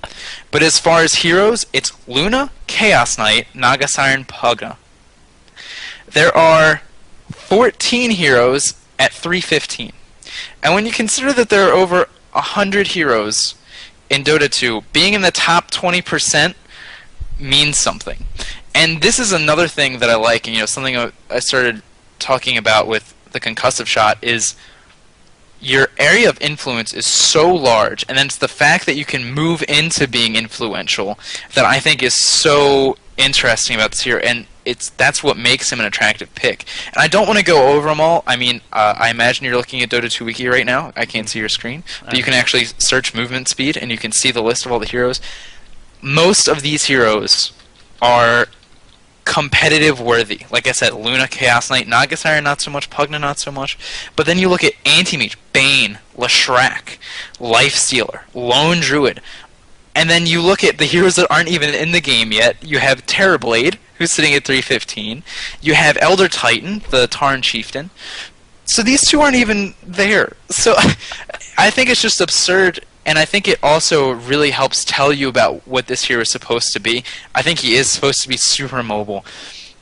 But as far as heroes, it's Luna, Chaos Knight, Naga Siren, Pugna. There are 14 heroes at 315. And when you consider that there are over 100 heroes in Dota 2, being in the top 20% means something. And this is another thing that I like, and something I started talking about with the concussive shot is your area of influence is so large, and then it's the fact that you can move into being influential that I think is so interesting about this hero, and that's what makes him an attractive pick. And I don't want to go over them all. I mean, I imagine you're looking at Dota 2 Wiki right now. I can't see your screen, but you can actually search movement speed, and you can see the list of all the heroes. Most of these heroes are competitive worthy. Like I said, Luna, Chaos Knight, Naga Siren not so much, Pugna not so much. But then you look at Anti-Mage, Bane, Leshrac, Lifestealer, Lone Druid. And then you look at the heroes that aren't even in the game yet. You have Terrorblade, who's sitting at 315. You have Elder Titan, the Tarn Chieftain. So these two aren't even there. So I think it's just absurd. And I think it also really helps tell you about what this hero is supposed to be. I think he is supposed to be super mobile.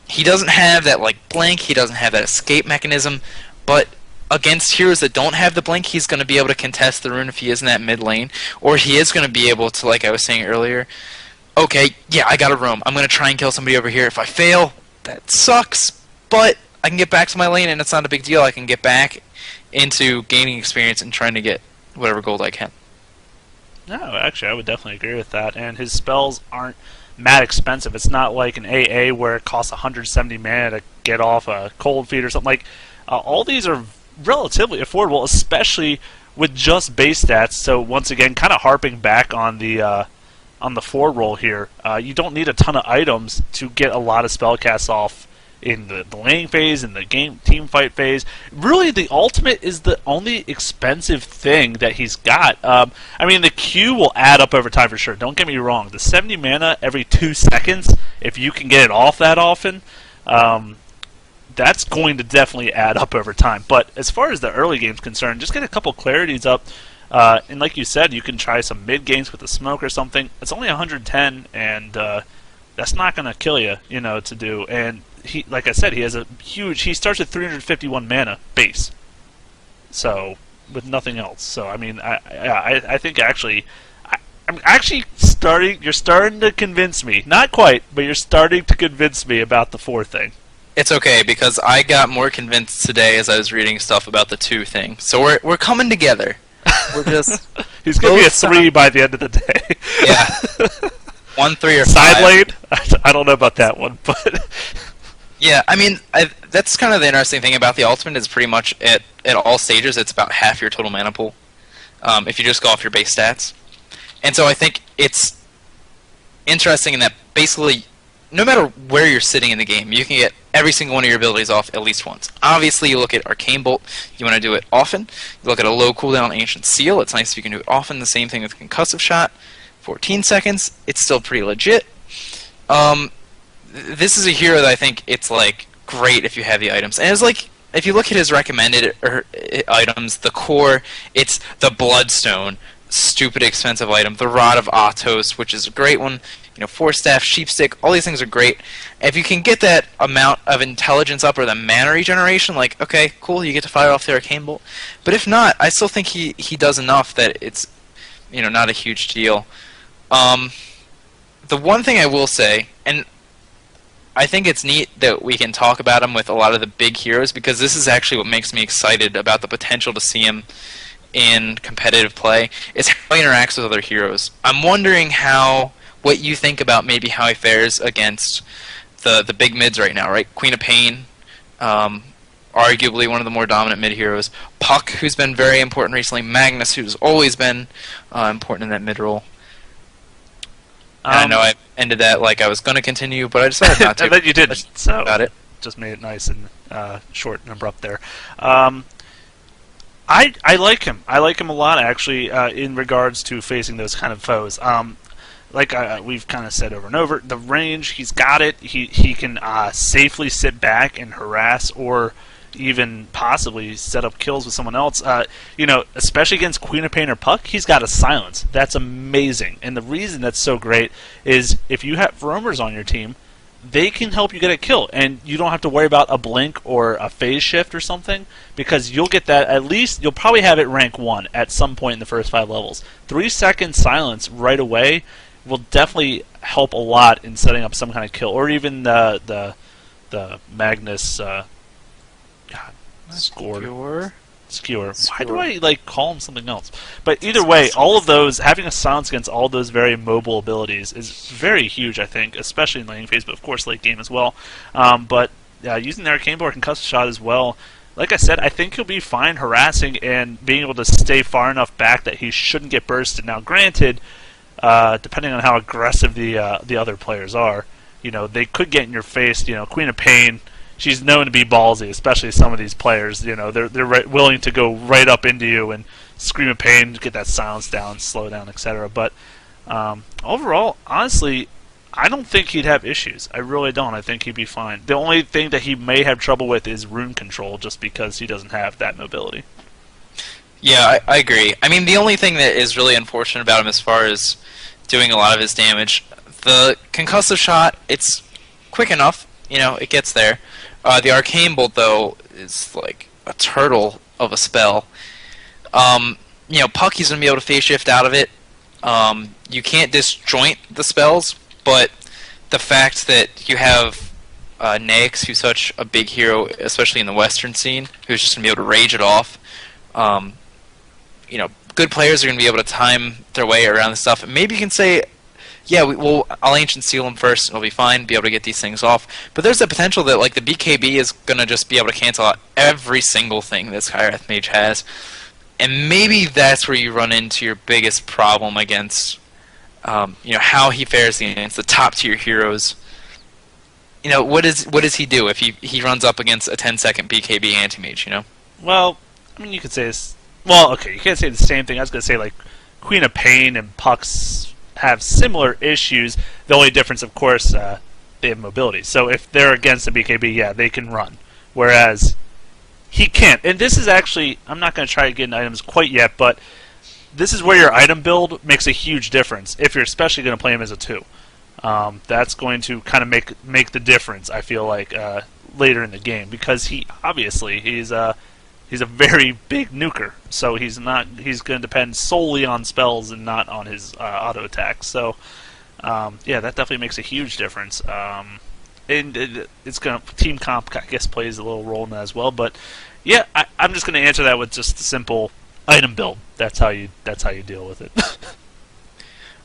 He doesn't have that blink, he doesn't have that escape mechanism, but against heroes that don't have the blink, he's going to be able to contest the rune if he is in that mid lane, or he is going to be able to, like I was saying earlier, okay, yeah, I got a roam. I'm going to try and kill somebody over here. If I fail, that sucks, but I can get back to my lane and it's not a big deal. I can get back into gaining experience and trying to get whatever gold I can. No, actually, I would definitely agree with that. And his spells aren't mad expensive. It's not like an AA where it costs 170 mana to get off a cold feet or something. All these are relatively affordable, especially with just base stats. So once again, kind of harping back on the 4 roll here, you don't need a ton of items to get a lot of spell casts off in the laning phase, in the team fight phase. Really, the ultimate is the only expensive thing that he's got. I mean, the Q will add up over time for sure. Don't get me wrong. The 70 mana every 2 seconds, if you can get it off that often, that's going to definitely add up over time. But as far as the early game's concerned, just get a couple clarities up. And like you said, you can try some mid games with a smoke or something. It's only 110, and that's not going to kill you, to do. And he, like I said, he has a huge. He starts at 351 mana base, so with nothing else. So I mean, I think actually, I'm actually starting. You're starting to convince me. Not quite, but you're starting to convince me about the 4 thing. It's okay, because I got more convinced today as I was reading stuff about the 2 thing. So we're coming together. We're just He's going to be a both 3 by the end of the day. yeah, 1, 3, or 5. Side lane? I don't know about that one, but Yeah, I mean, that's kind of the interesting thing about the ultimate is pretty much at all stages it's about half your total mana pool, if you just go off your base stats. And so I think it's interesting in that basically, no matter where you're sitting in the game, you can get every single one of your abilities off at least once. Obviously, you look at Arcane Bolt, you want to do it often. You look at a low cooldown Ancient Seal, it's nice if you can do it often. The same thing with Concussive Shot, 14 seconds, it's still pretty legit. This is a hero that I think it's like great if you have the items. And it's like, if you look at his recommended items, the core, it's the Bloodstone, stupid expensive item, the Rod of Atos, which is a great one, you know, Force Staff, Sheepstick, all these things are great. If you can get that amount of intelligence up or the mana regeneration, like, okay, cool, you get to fire off the Arcane Bolt. But if not, I still think he does enough that it's, you know, not a huge deal. The one thing I will say, and I think it's neat that we can talk about him with a lot of the big heroes, because this is actually what makes me excited about the potential to see him in competitive play, is how he interacts with other heroes. I'm wondering what you think about maybe how he fares against the big mids right now, right? Queen of Pain, arguably one of the more dominant mid heroes. Puck, who's been very important recently. Magnus, who's always been important in that mid role. I know I ended that like I was going to continue, but I decided not to. I bet you didn't. So about it. Just made it nice and short and abrupt there. I like him. I like him a lot, actually, in regards to facing those kind of foes. Like we've kind of said over and over, the range, he's got it. He can safely sit back and harass or even possibly set up kills with someone else. You know, especially against Queen of Pain or Puck, he's got a silence. That's amazing. And the reason that's so great is if you have roamers on your team, they can help you get a kill, and you don't have to worry about a blink or a phase shift or something, because you'll get that at least, you'll probably have it rank 1 at some point in the first 5 levels. 3-second silence right away will definitely help a lot in setting up some kind of kill, or even the Magnus Skewer. Why do I like call him something else? But either way, all of those, having a silence against all of those very mobile abilities is very huge, I think, especially in laning phase, but of course late game as well. But using the Arcane Bolt and Concussive Shot as well, like I said, I think he'll be fine harassing and being able to stay far enough back that he shouldn't get bursted. Now, granted, depending on how aggressive the other players are, you know, they could get in your face. You know, Queen of Pain, she's known to be ballsy, especially some of these players. You know, they're willing to go right up into you and scream of pain, get that silence down, slow down, etc. But overall, honestly, I don't think he'd have issues. I really don't. I think he'd be fine. The only thing that he may have trouble with is rune control, just because he doesn't have that mobility. Yeah, I agree. I mean, the only thing that is really unfortunate about him as far as doing a lot of his damage, the Concussive Shot, it's quick enough. You know, it gets there. The Arcane Bolt, though, is like a turtle of a spell. You know, Puck, he's going to be able to phase shift out of it. You can't disjoint the spells, but the fact that you have Nyx, who's such a big hero, especially in the Western scene, who's just going to be able to rage it off. You know, good players are going to be able to time their way around this stuff. And maybe you can say, yeah, I'll Ancient Seal him first, and it'll be fine, be able to get these things off. But there's the potential that, like, the BKB is going to just be able to cancel out every single thing that Skywrath Mage has. And maybe that's where you run into your biggest problem against, you know, how he fares against the top-tier heroes. You know, what does he do if he runs up against a 10-second BKB anti-mage, you know? Well, I mean, you could say this. Well, okay, you can't say the same thing. I was going to say, like, Queen of Pain and Pucks have similar issues. The only difference, of course, they have mobility. So if they're against a BKB, yeah, they can run. Whereas he can't. And this is actually, I'm not going to try to get in items quite yet, but this is where your item build makes a huge difference, if you're especially going to play him as a 2. That's going to kind of make the difference, I feel like, later in the game. Because he's a very big nuker, so he's going to depend solely on spells and not on his auto attacks. So, yeah, that definitely makes a huge difference. And it's going to team comp, I guess, plays a little role in that as well. But yeah, I'm just going to answer that with just the simple: Item build. That's how you deal with it.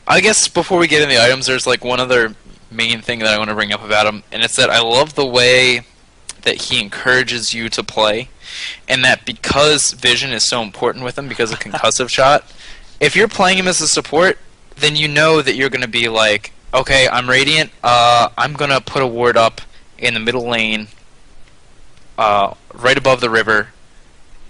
I guess before we get into the items, there's like one other main thing that I want to bring up about him, and it's that I love the way that he encourages you to play, and that because vision is so important with him because of concussive shot, if you're playing him as a support, then you know that you're going to be like, okay, I'm Radiant, I'm going to put a ward up in the middle lane, right above the river,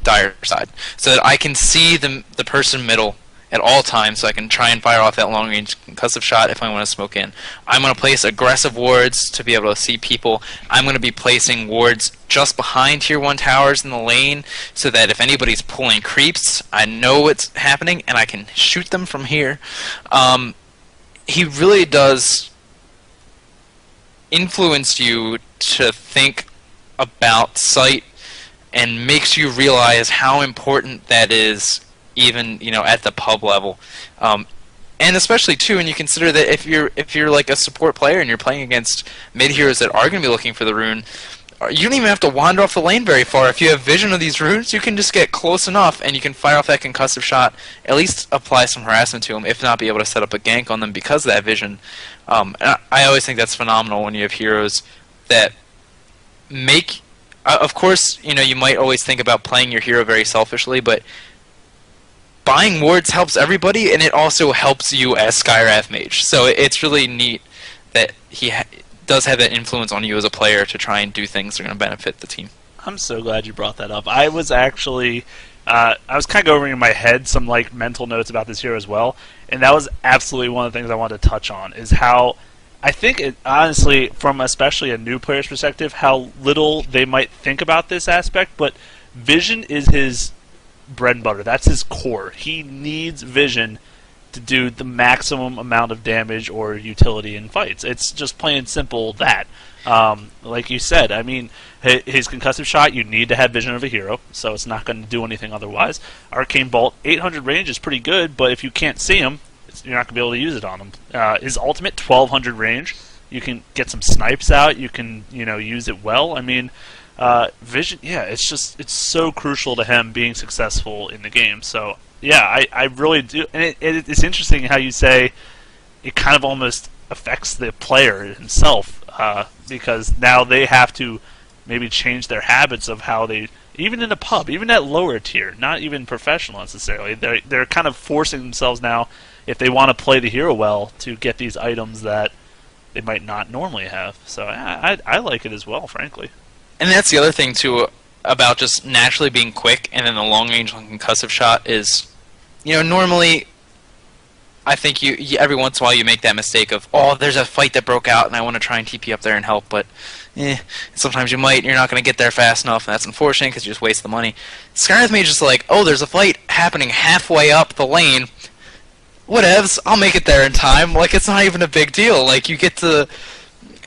dire side, so that I can see the person middle at all times, so I can try and fire off that long-range concussive shot if I want to smoke in. I'm going to place aggressive wards to be able to see people. I'm going to be placing wards just behind Tier 1 towers in the lane, so that if anybody's pulling creeps, I know what's happening, and I can shoot them from here. He really does influence you to think about sight, and makes you realize how important that is, even at the pub level, and especially too when you consider that if you're like a support player and you're playing against mid heroes that are going to be looking for the rune, you don't even have to wander off the lane very far. If you have vision of these runes, you can just get close enough and you can fire off that concussive shot, at least apply some harassment to them, if not be able to set up a gank on them because of that vision. And I always think that's phenomenal when you have heroes that make. Of course, you might always think about playing your hero very selfishly, but buying wards helps everybody, and it also helps you as Skywrath Mage. So it's really neat that he does have that influence on you as a player to try and do things that are going to benefit the team. I'm so glad you brought that up. I was actually, I was kind of going over in my head some like mental notes about this hero as well, and that was absolutely one of the things I wanted to touch on, is how I think it, honestly, from especially a new player's perspective, how little they might think about this aspect, but vision is his bread and butter. That's his core. He needs vision to do the maximum amount of damage or utility in fights. It's just plain and simple that. Like you said, I mean, his concussive shot, you need to have vision of a hero, so it's not going to do anything otherwise. Arcane Bolt, 800 range is pretty good, but if you can't see him, you're not going to be able to use it on him. His ultimate, 1200 range. You can get some snipes out. You can, use it well. I mean, vision, yeah, it's so crucial to him being successful in the game. So, yeah, I really do. And it's interesting how you say it kind of almost affects the player himself, because now they have to maybe change their habits of how they, even in the pub, even at lower tier, not even professional necessarily, they're kind of forcing themselves now, if they want to play the hero well, to get these items that they might not normally have. So I like it as well, frankly. And that's the other thing, too, about just naturally being quick, and then the long-range concussive shot is, normally, I think you every once in a while you make that mistake of, oh, there's a fight that broke out, and I want to try and TP up there and help, but sometimes you might, and you're not going to get there fast enough, and that's unfortunate because you just waste the money. Skywrath Mage is like, oh, there's a fight happening halfway up the lane, whatevs, I'll make it there in time. Like, it's not even a big deal. Like, you get to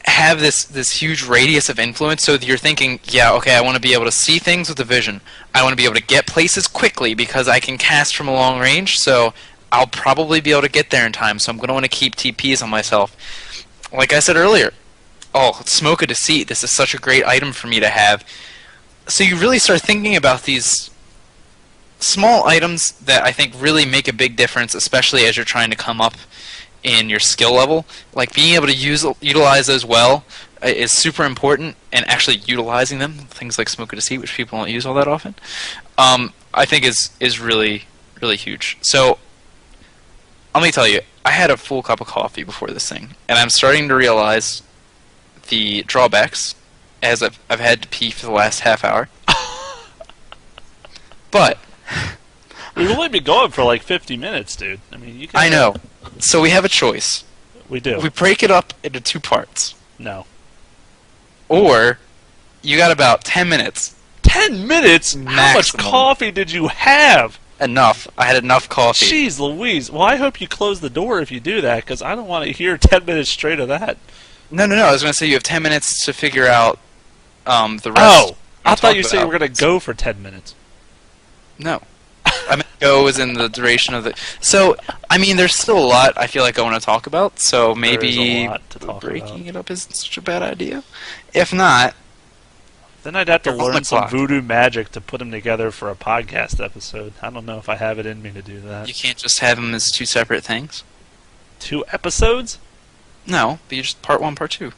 have this huge radius of influence, so that you're thinking, yeah, okay, I want to be able to see things with the vision. I want to be able to get places quickly because I can cast from a long range, so I'll probably be able to get there in time, so I'm going to want to keep TPs on myself. Like I said earlier, Smoke of Deceit, this is such a great item for me to have. So you really start thinking about these small items that I think really make a big difference, especially as you're trying to come up in your skill level. Like, being able to utilize those well is super important, and actually utilizing them, things like Smoke of Deceit, which people don't use all that often, I think is really, really huge. So, let me tell you, I had a full cup of coffee before this thing, and I'm starting to realize the drawbacks, as I've had to pee for the last half hour. But we've only been going for like 50 minutes, dude. I mean, you can. I know. So we have a choice. We do. We break it up into 2 parts. No. Or you got about 10 minutes. 10 minutes? Maximum. How much coffee did you have? Enough. I had enough coffee. Jeez Louise. Well, I hope you close the door if you do that, because I don't want to hear 10 minutes straight of that. No. I was going to say you have 10 minutes to figure out the rest. Oh, I thought you said you were going to go for 10 minutes. No. I meant go is in the duration of the... So, I mean, there's still a lot I feel like I want to talk about, so maybe a lot to talk breaking about. it up isn't such a bad idea. If not, Then I'd have to You're on the learn some clock. voodoo magic to put them together for a podcast episode. I don't know if I have it in me to do that. You can't just have them as two separate things. 2 episodes? No, but you just part 1, part 2.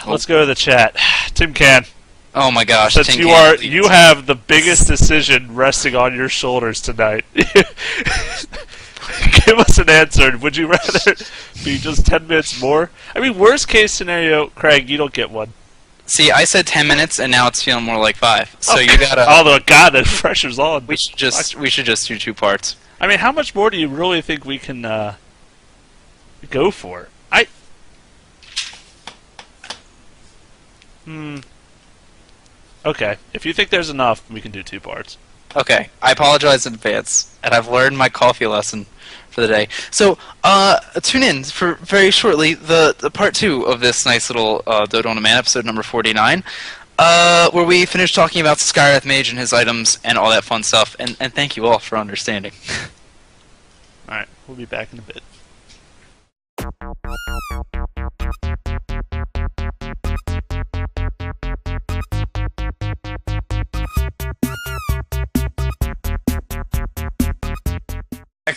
Let's go to the chat. Tim Can. Oh my gosh! Since Tin you Can are, leads. you have the biggest decision resting on your shoulders tonight. Give us an answer. Would you rather be just 10 minutes more? I mean, worst case scenario, Craig, you don't get one. See, I said 10 minutes, and now it's feeling more like 5. So you gotta. Oh, God, the pressure's on. We should just do 2 parts. I mean, how much more do you really think we can go for? Okay, if you think there's enough, we can do 2 parts. Okay, I apologize in advance, and I've learned my coffee lesson for the day. So, tune in for very shortly the part 2 of this nice little Dota on a Man episode number 49, where we finish talking about Skywrath Mage and his items and all that fun stuff. And thank you all for understanding. All right, we'll be back in a bit.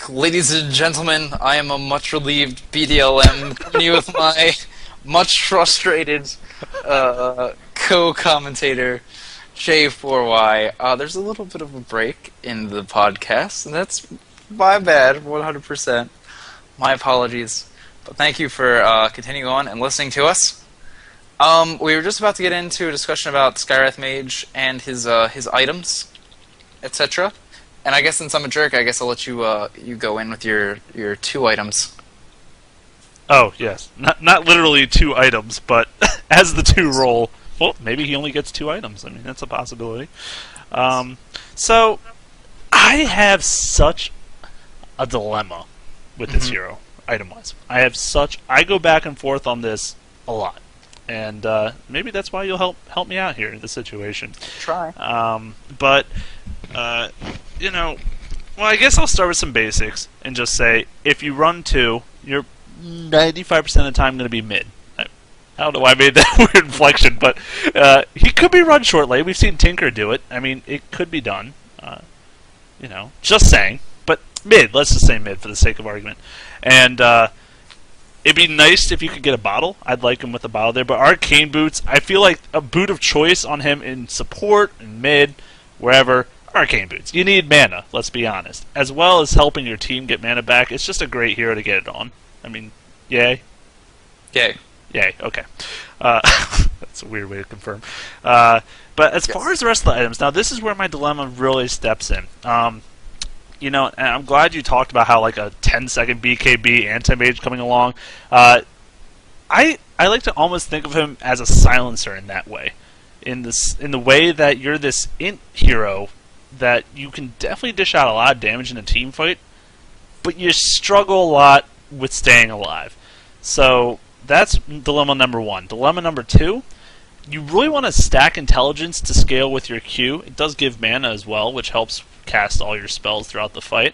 Ladies and gentlemen, I am a much relieved BDLM coming to you with my much frustrated co-commentator J4Y. There's a little bit of a break in the podcast, and that's my bad, 100%. My apologies. But thank you for continuing on and listening to us. We were just about to get into a discussion about Skywrath Mage and his items, etc. And I guess since I'm a jerk, I guess I'll let you you go in with your 2 items. Oh, yes. Not literally 2 items, but as the 2 roll, well, maybe he only gets 2 items. I mean, that's a possibility. So, I have such a dilemma with this hero, item-wise. I go back and forth on this a lot. And maybe that's why you'll help me out here in this situation. Try. You know, well, I guess I'll start with some basics and just say, if you run 2, you're 95% of the time going to be mid. I don't know why I made that weird inflection, but he could be run short lane. We've seen Tinker do it. I mean, it could be done. You know, just saying. But mid, let's just say mid for the sake of argument. And it'd be nice if you could get a bottle. I'd like him with a bottle there. But Arcane Boots, I feel like a boot of choice on him in support, and mid, wherever. Arcane Boots. You need mana, let's be honest. As well as helping your team get mana back, it's just a great hero to get it on. I mean, yay? Yay. Yay, okay. That's a weird way to confirm. But as far as the rest of the items, now this is where my dilemma really steps in. You know, and I'm glad you talked about how like a 10-second BKB anti-mage coming along. I like to almost think of him as a silencer in that way. In the way that you're this int hero that you can definitely dish out a lot of damage in a team fight, but you struggle a lot with staying alive. So that's dilemma number 1. Dilemma number 2, you really want to stack intelligence to scale with your Q. It does give mana as well, which helps cast all your spells throughout the fight.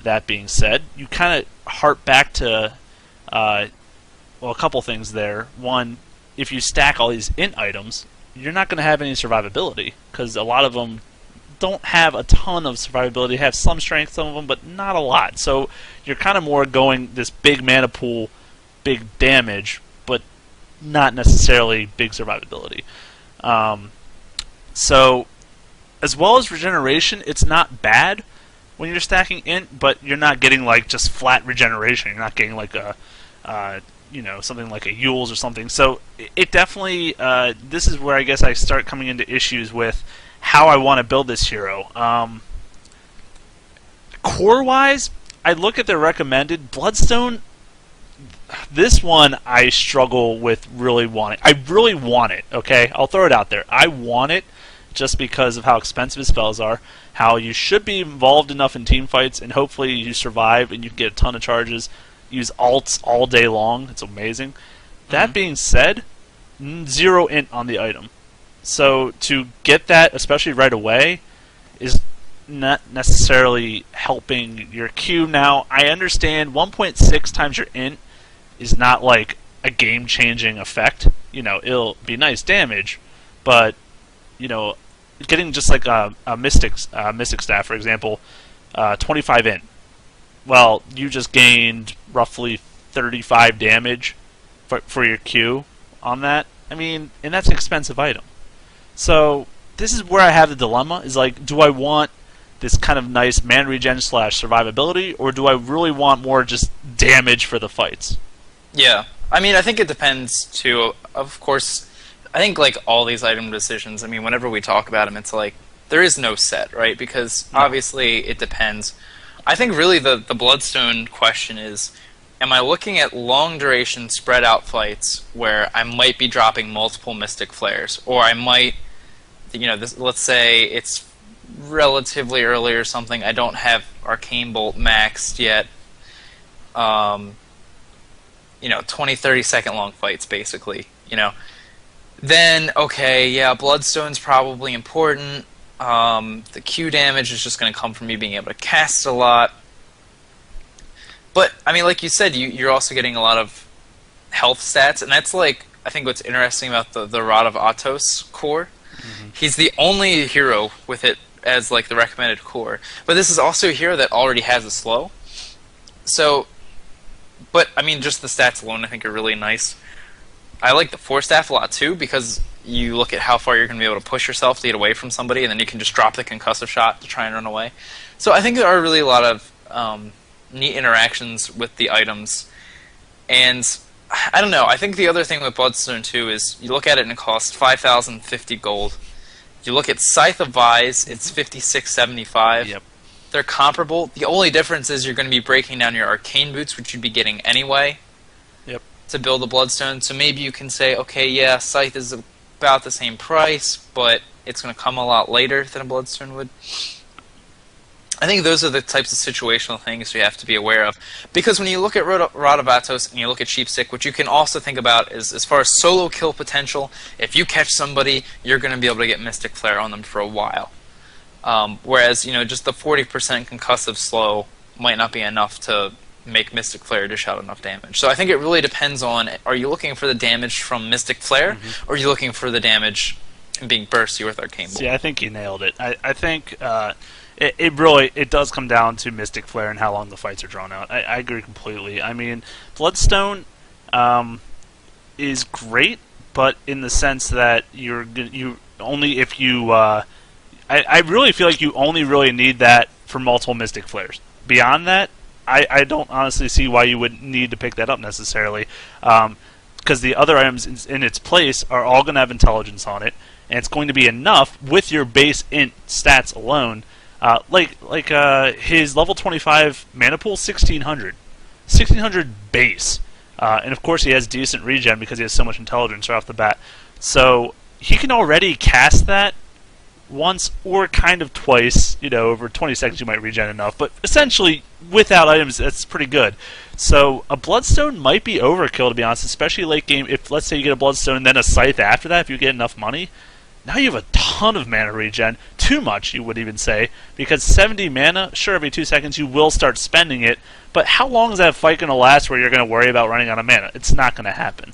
That being said, you kind of harp back to well, a couple things there. One, if you stack all these int items, you're not going to have any survivability, because a lot of them don't have a ton of survivability. They have some strength, some of them, but not a lot. So you're kind of more going this big mana pool, big damage, but not necessarily big survivability. So as well as regeneration, it's not bad when you're stacking int, but you're not getting like just flat regeneration. You're not getting like a you know, something like a Yule's or something. So it definitely this is where I guess I start coming into issues with how I want to build this hero. Core-wise, I look at the recommended Bloodstone. This one I struggle with really wanting. I really want it, okay? I'll throw it out there. I want it just because of how expensive his spells are, how you should be involved enough in team fights, and hopefully you survive and you get a ton of charges. Use alts all day long. It's amazing. That being said, 0 int on the item. So to get that, especially right away, is not necessarily helping your Q. Now, I understand 1.6 times your int is not like a game-changing effect. It'll be nice damage, but getting just like a mystic staff, for example, 25 in. Well, you just gained roughly 35 damage for your Q on that. I mean, and that's an expensive item. So this is where I have the dilemma, is like, do I want this kind of nice mana regen / survivability, or do I really want more just damage for the fights? Yeah. I mean, I think it depends, too. Of course, I think, like, all these item decisions, I mean, whenever we talk about them, it's like, there is no set, right? Because, obviously, it depends. I think, really, the Bloodstone question is, am I looking at long-duration, spread-out fights where I might be dropping multiple Mystic Flares, or I might, let's say it's relatively early or something, I don't have Arcane Bolt maxed yet, 20, 30 second long fights, basically, Then, okay, yeah, Bloodstone's probably important. The Q damage is just going to come from me being able to cast a lot. But, I mean, like you said, you're also getting a lot of health stats, and that's, like, I think what's interesting about the Rod of Atos core. Mm-hmm. He's the only hero with it as, like, the recommended core. But this is also a hero that already has a slow. So, but, I mean, just the stats alone I think are really nice. I like the Force Staff a lot, too, because you look at how far you're going to be able to push yourself to get away from somebody, and then you can just drop the concussive shot to try and run away. So I think there are really a lot of neat interactions with the items. And, I don't know, I think the other thing with Bloodstone, too, is you look at it and it costs 5,050 gold. You look at Scythe of Vise, it's 5675. Yep. They're comparable. The only difference is you're going to be breaking down your Arcane Boots, which you'd be getting anyway. Yep. To build the Bloodstone. So maybe you can say, okay, yeah, Scythe is about the same price, but it's going to come a lot later than a Bloodstone would. I think those are the types of situational things you have to be aware of. Because when you look at Rod of Atos and you look at Sheepstick, what you can also think about is, as far as solo kill potential, if you catch somebody, you're going to be able to get Mystic Flare on them for a while. Whereas, just the 40% concussive slow might not be enough to make Mystic Flare dish out enough damage. So I think it really depends on, are you looking for the damage from Mystic Flare, or are you looking for the damage and being bursty with Arcane Bolt? See, I think you nailed it. I think it does come down to Mystic Flare and how long the fights are drawn out. I agree completely. I mean, Bloodstone is great, but in the sense that you only if you I really feel like you only really need that for multiple Mystic Flares. Beyond that, I don't honestly see why you would need to pick that up necessarily, because the other items in its place are all going to have intelligence on it, and it's going to be enough with your base int stats alone. His level 25 mana pool, 1600 base, and of course he has decent regen because he has so much intelligence right off the bat. So he can already cast that once or kind of twice, over 20 seconds you might regen enough, but essentially without items that's pretty good. So a Bloodstone might be overkill, to be honest, especially late game. If, let's say, you get a Bloodstone and then a Scythe after that, if you get enough money, now you have a ton of mana regen, too much you would even say, because 70 mana, sure, every 2 seconds you will start spending it, but how long is that fight going to last where you're going to worry about running out of mana? It's not going to happen.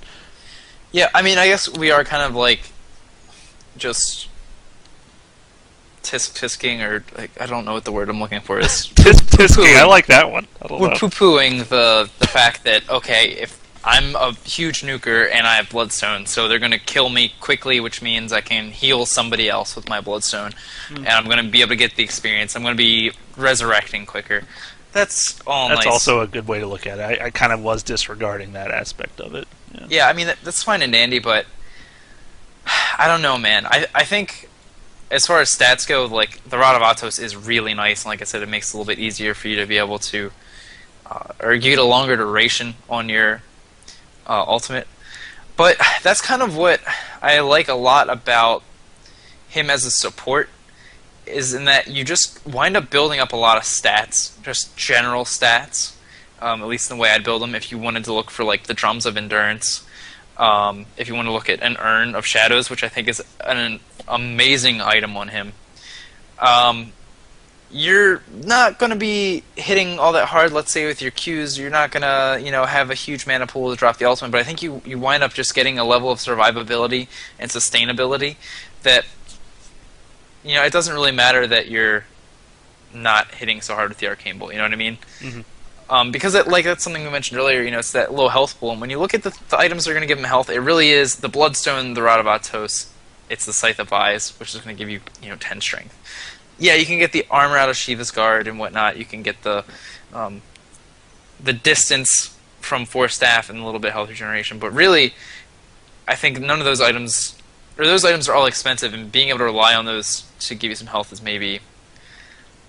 Yeah, I mean, I guess we are kind of like just tisk-tisking, or like, I don't know what the word I'm looking for is. Tisk-tisking, I like that one. We're poo-pooing the fact that, okay, if I'm a huge nuker and I have Bloodstone, so they're going to kill me quickly, which means I can heal somebody else with my Bloodstone, and I'm going to be able to get the experience. I'm going to be resurrecting quicker. That's all nice. That's also a good way to look at it. I kind of was disregarding that aspect of it. Yeah, I mean, that's fine and dandy, but I don't know, man. I think as far as stats go, like, the Rod of Atos is really nice, and like I said, it makes it a little bit easier for you to be able to, or you get a longer duration on your ultimate. But that's kind of what I like a lot about him as a support, is in that you just wind up building up a lot of stats, just general stats, at least in the way I'd build them. If you wanted to look for, like, the Drums of Endurance, if you want to look at an Urn of Shadows, which I think is an amazing item on him. you're not going to be hitting all that hard. Let's say with your Qs, you're not going to have a huge mana pool to drop the ultimate. But I think you wind up just getting a level of survivability and sustainability that it doesn't really matter that you're not hitting so hard with the Arcane Bolt. You know what I mean? Mm-hmm. Because that's something we mentioned earlier. It's that low health pool, and when you look at the items that are going to give them health, it really is the Bloodstone, the Rod of Atos. It's the Scythe of Eyes, which is going to give you 10 strength. Yeah, you can get the armor out of Shiva's Guard and whatnot. You can get the distance from Force Staff and a little bit health regeneration. But really, I think none of those items, or those items are all expensive, and being able to rely on those to give you some health is maybe,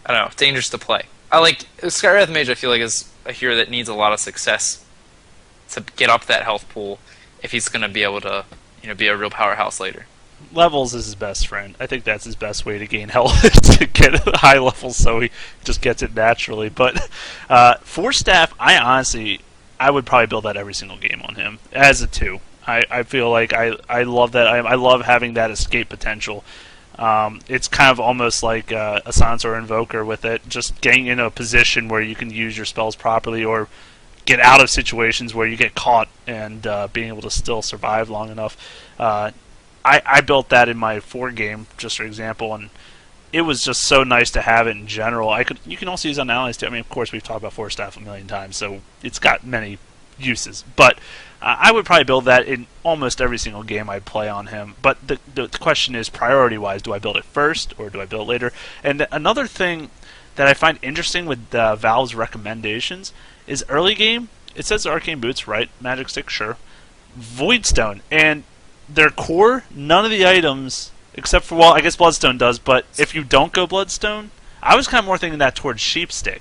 I don't know, dangerous to play. I like Skywrath Mage. I feel like is a hero that needs a lot of success to get up that health pool if he's going to be able to, be a real powerhouse later. Levels is his best friend. I think that's his best way to gain health, to get high levels, so he just gets it naturally. But Force Staff, I would probably build that every single game on him as a 2. I feel like I love that. I love having that escape potential. It's kind of almost like a Silence or Invoker with it, just getting in a position where you can use your spells properly or get out of situations where you get caught and being able to still survive long enough. I built that in my 4 game, just for example, and it was just so nice to have it in general. You can also use it on allies too. I mean, of course, we've talked about Force Staff a million times, so it's got many uses. But I would probably build that in almost every single game I play on him. But the question is, priority-wise, do I build it first or do I build it later? And another thing that I find interesting with Valve's recommendations is early game, it says Arcane Boots, right? Magic Stick, sure. Voidstone. And their core, none of the items, except for, well, I guess Bloodstone does, but if you don't go Bloodstone, I was kind of more thinking that towards Sheepstick.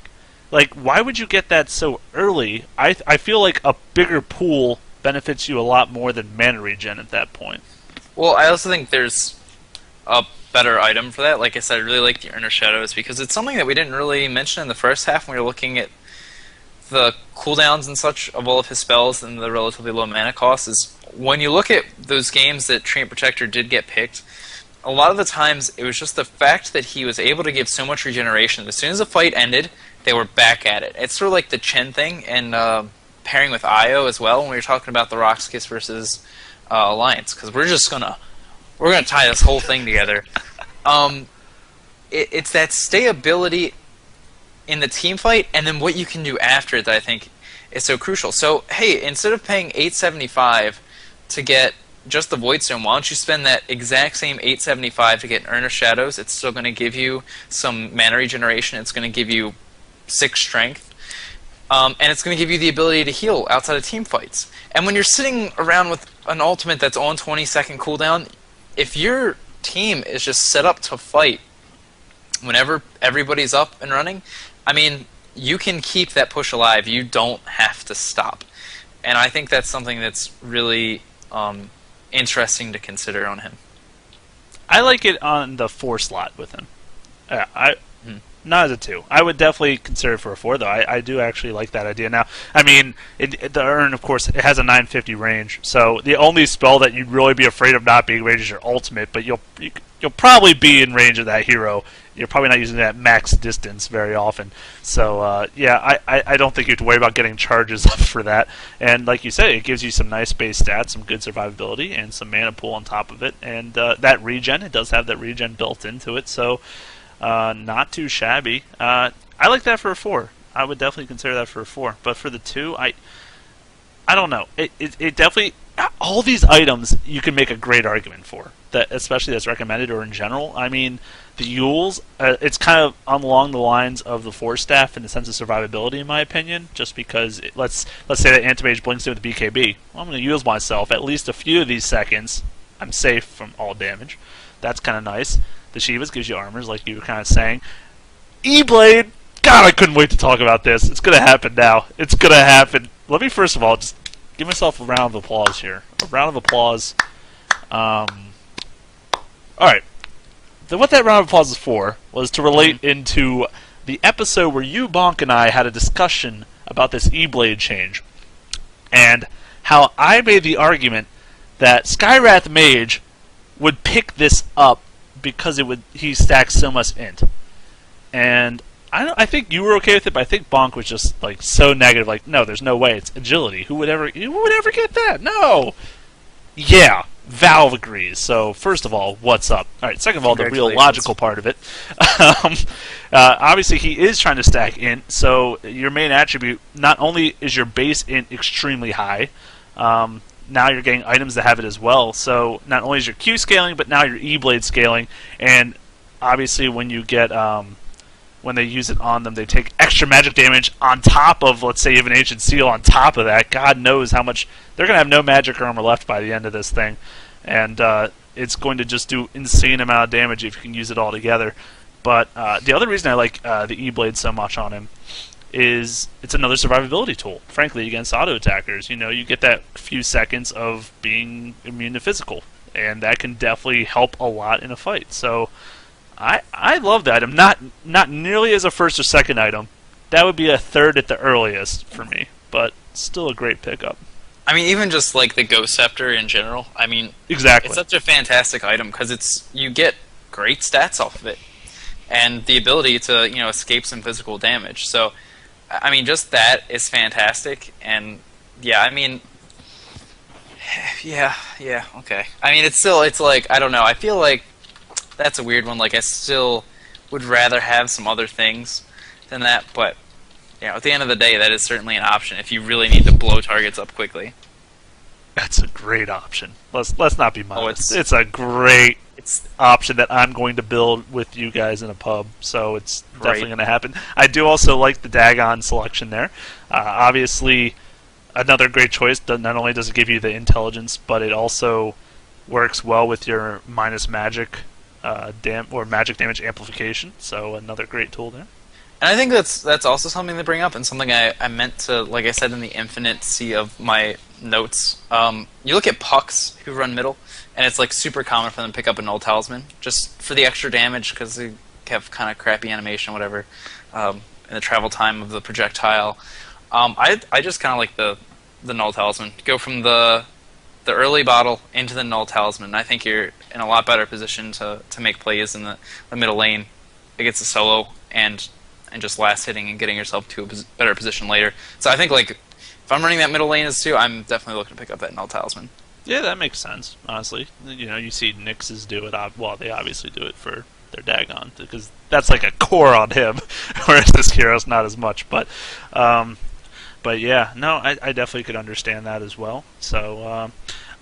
Like, why would you get that so early? I feel like a bigger pool benefits you a lot more than mana regen at that point. Well, I also think there's a better item for that. Like I said, I really like the Inner Shadows because it's something that we didn't really mention in the first half when we were looking at the cooldowns and such of all of his spells and the relatively low mana cost. Is when you look at those games that Treant Protector did get picked, a lot of the times it was just the fact that he was able to give so much regeneration. As soon as the fight ended, they were back at it. It's sort of like the Chen thing and pairing with Io as well when we were talking about the Roxkiss versus Alliance, because we're gonna tie this whole thing together. It's that stayability in the team fight, and then what you can do after it that I think is so crucial. So, hey, instead of paying $875 to get just the Voidstone, why don't you spend that exact same $875 to get Earnest Shadows? It's still going to give you some mana regeneration. It's going to give you 6 strength. And it's going to give you the ability to heal outside of team fights. And when you're sitting around with an ultimate that's on 20-second cooldown, if your team is just set up to fight whenever everybody's up and running, I mean, you can keep that push alive. You don't have to stop. And I think that's something that's really interesting to consider on him. I like it on the 4 slot with him. Not as a 2. I would definitely consider it for a 4, though. I do actually like that idea. Now, I mean, the Urn, of course, it has a 950 range, so the only spell that you'd really be afraid of not being range is your ultimate, but you'll probably be in range of that hero. You're probably not using that max distance very often. So, yeah, I don't think you have to worry about getting charges up for that. And like you said, it gives you some nice base stats, some good survivability, and some mana pool on top of it. And that regen, it does have that regen built into it, so not too shabby. I like that for a 4. I would definitely consider that for a 4. But for the 2, I don't know. It definitely... All these items you can make a great argument for, that especially that's recommended or in general. I mean, the Yules, it's kind of along the lines of the Force Staff in the sense of survivability, in my opinion, just because, let's say that Anti-Mage blinks in with the BKB. Well, I'm going to use myself at least a few of these seconds. I'm safe from all damage. That's kind of nice. The Shivas gives you armors, like you were kind of saying. E-Blade! God, I couldn't wait to talk about this. It's going to happen now. It's going to happen. Let me first of all just give myself a round of applause here. A round of applause. Alright. What that round of applause is for was to relate into the episode where you, Bonk, and I had a discussion about this E-Blade change. And how I made the argument that Skywrath Mage would pick this up because he stacks so much int. and I think you were okay with it, but I think Bonk was just like so negative. Like, no, there's no way. It's agility. Who would ever get that? No. Yeah, Valve agrees. So first of all, what's up? All right. Second of all, the real logical part of it. Obviously, he is trying to stack int. So your main attribute, not only is your base int extremely high, now you're getting items that have it as well. So not only is your Q scaling, but now your E blade scaling, and obviously when you get when they use it on them, they take extra magic damage on top of, let's say you have an Ancient Seal on top of that. God knows how much. They're going to have no magic armor left by the end of this thing. And it's going to just do insane amount of damage if you can use it all together. But the other reason I like the E-Blade so much on him is it's another survivability tool, frankly, against auto-attackers. You know, you get that few seconds of being immune to physical, and that can definitely help a lot in a fight. So I love the item. Not nearly as a first or second item. That would be a third at the earliest for me, but still a great pickup. I mean, even just like the Ghost Scepter in general. I mean, exactly, it's such a fantastic item because you get great stats off of it, and the ability to escape some physical damage. So, I mean, just that is fantastic. And yeah, I mean, yeah, okay. I mean, it's like, I don't know. I feel like that's a weird one. Like, I still would rather have some other things than that, but at the end of the day, that is certainly an option if you really need to blow targets up quickly. That's a great option. Let's not be modest. Oh, it's a great option that I'm going to build with you guys in a pub, so it's definitely going to happen. I do also like the Dagon selection there. Obviously, another great choice. Not only does it give you the intelligence, but it also works well with your minus magic magic damage amplification. So another great tool there. And I think that's also something to bring up, and something I meant to, like I said in the infinite sea of my notes. You look at pucks who run middle, and it's like super common for them to pick up a null talisman just for the extra damage because they have kind of crappy animation, whatever, and the travel time of the projectile. I just kind of like the null talisman. Go from the early bottle into the null talisman. I think you're in a lot better position to make plays in the middle lane against a solo and just last hitting and getting yourself to a better position later. So I think like if I'm running that middle lane as too, I'm definitely looking to pick up that null talisman. Yeah, that makes sense. Honestly, you see Nyx's do it. Well, they obviously do it for their Dagon because that's like a core on him, whereas this hero's not as much. But yeah, no, I definitely could understand that as well. So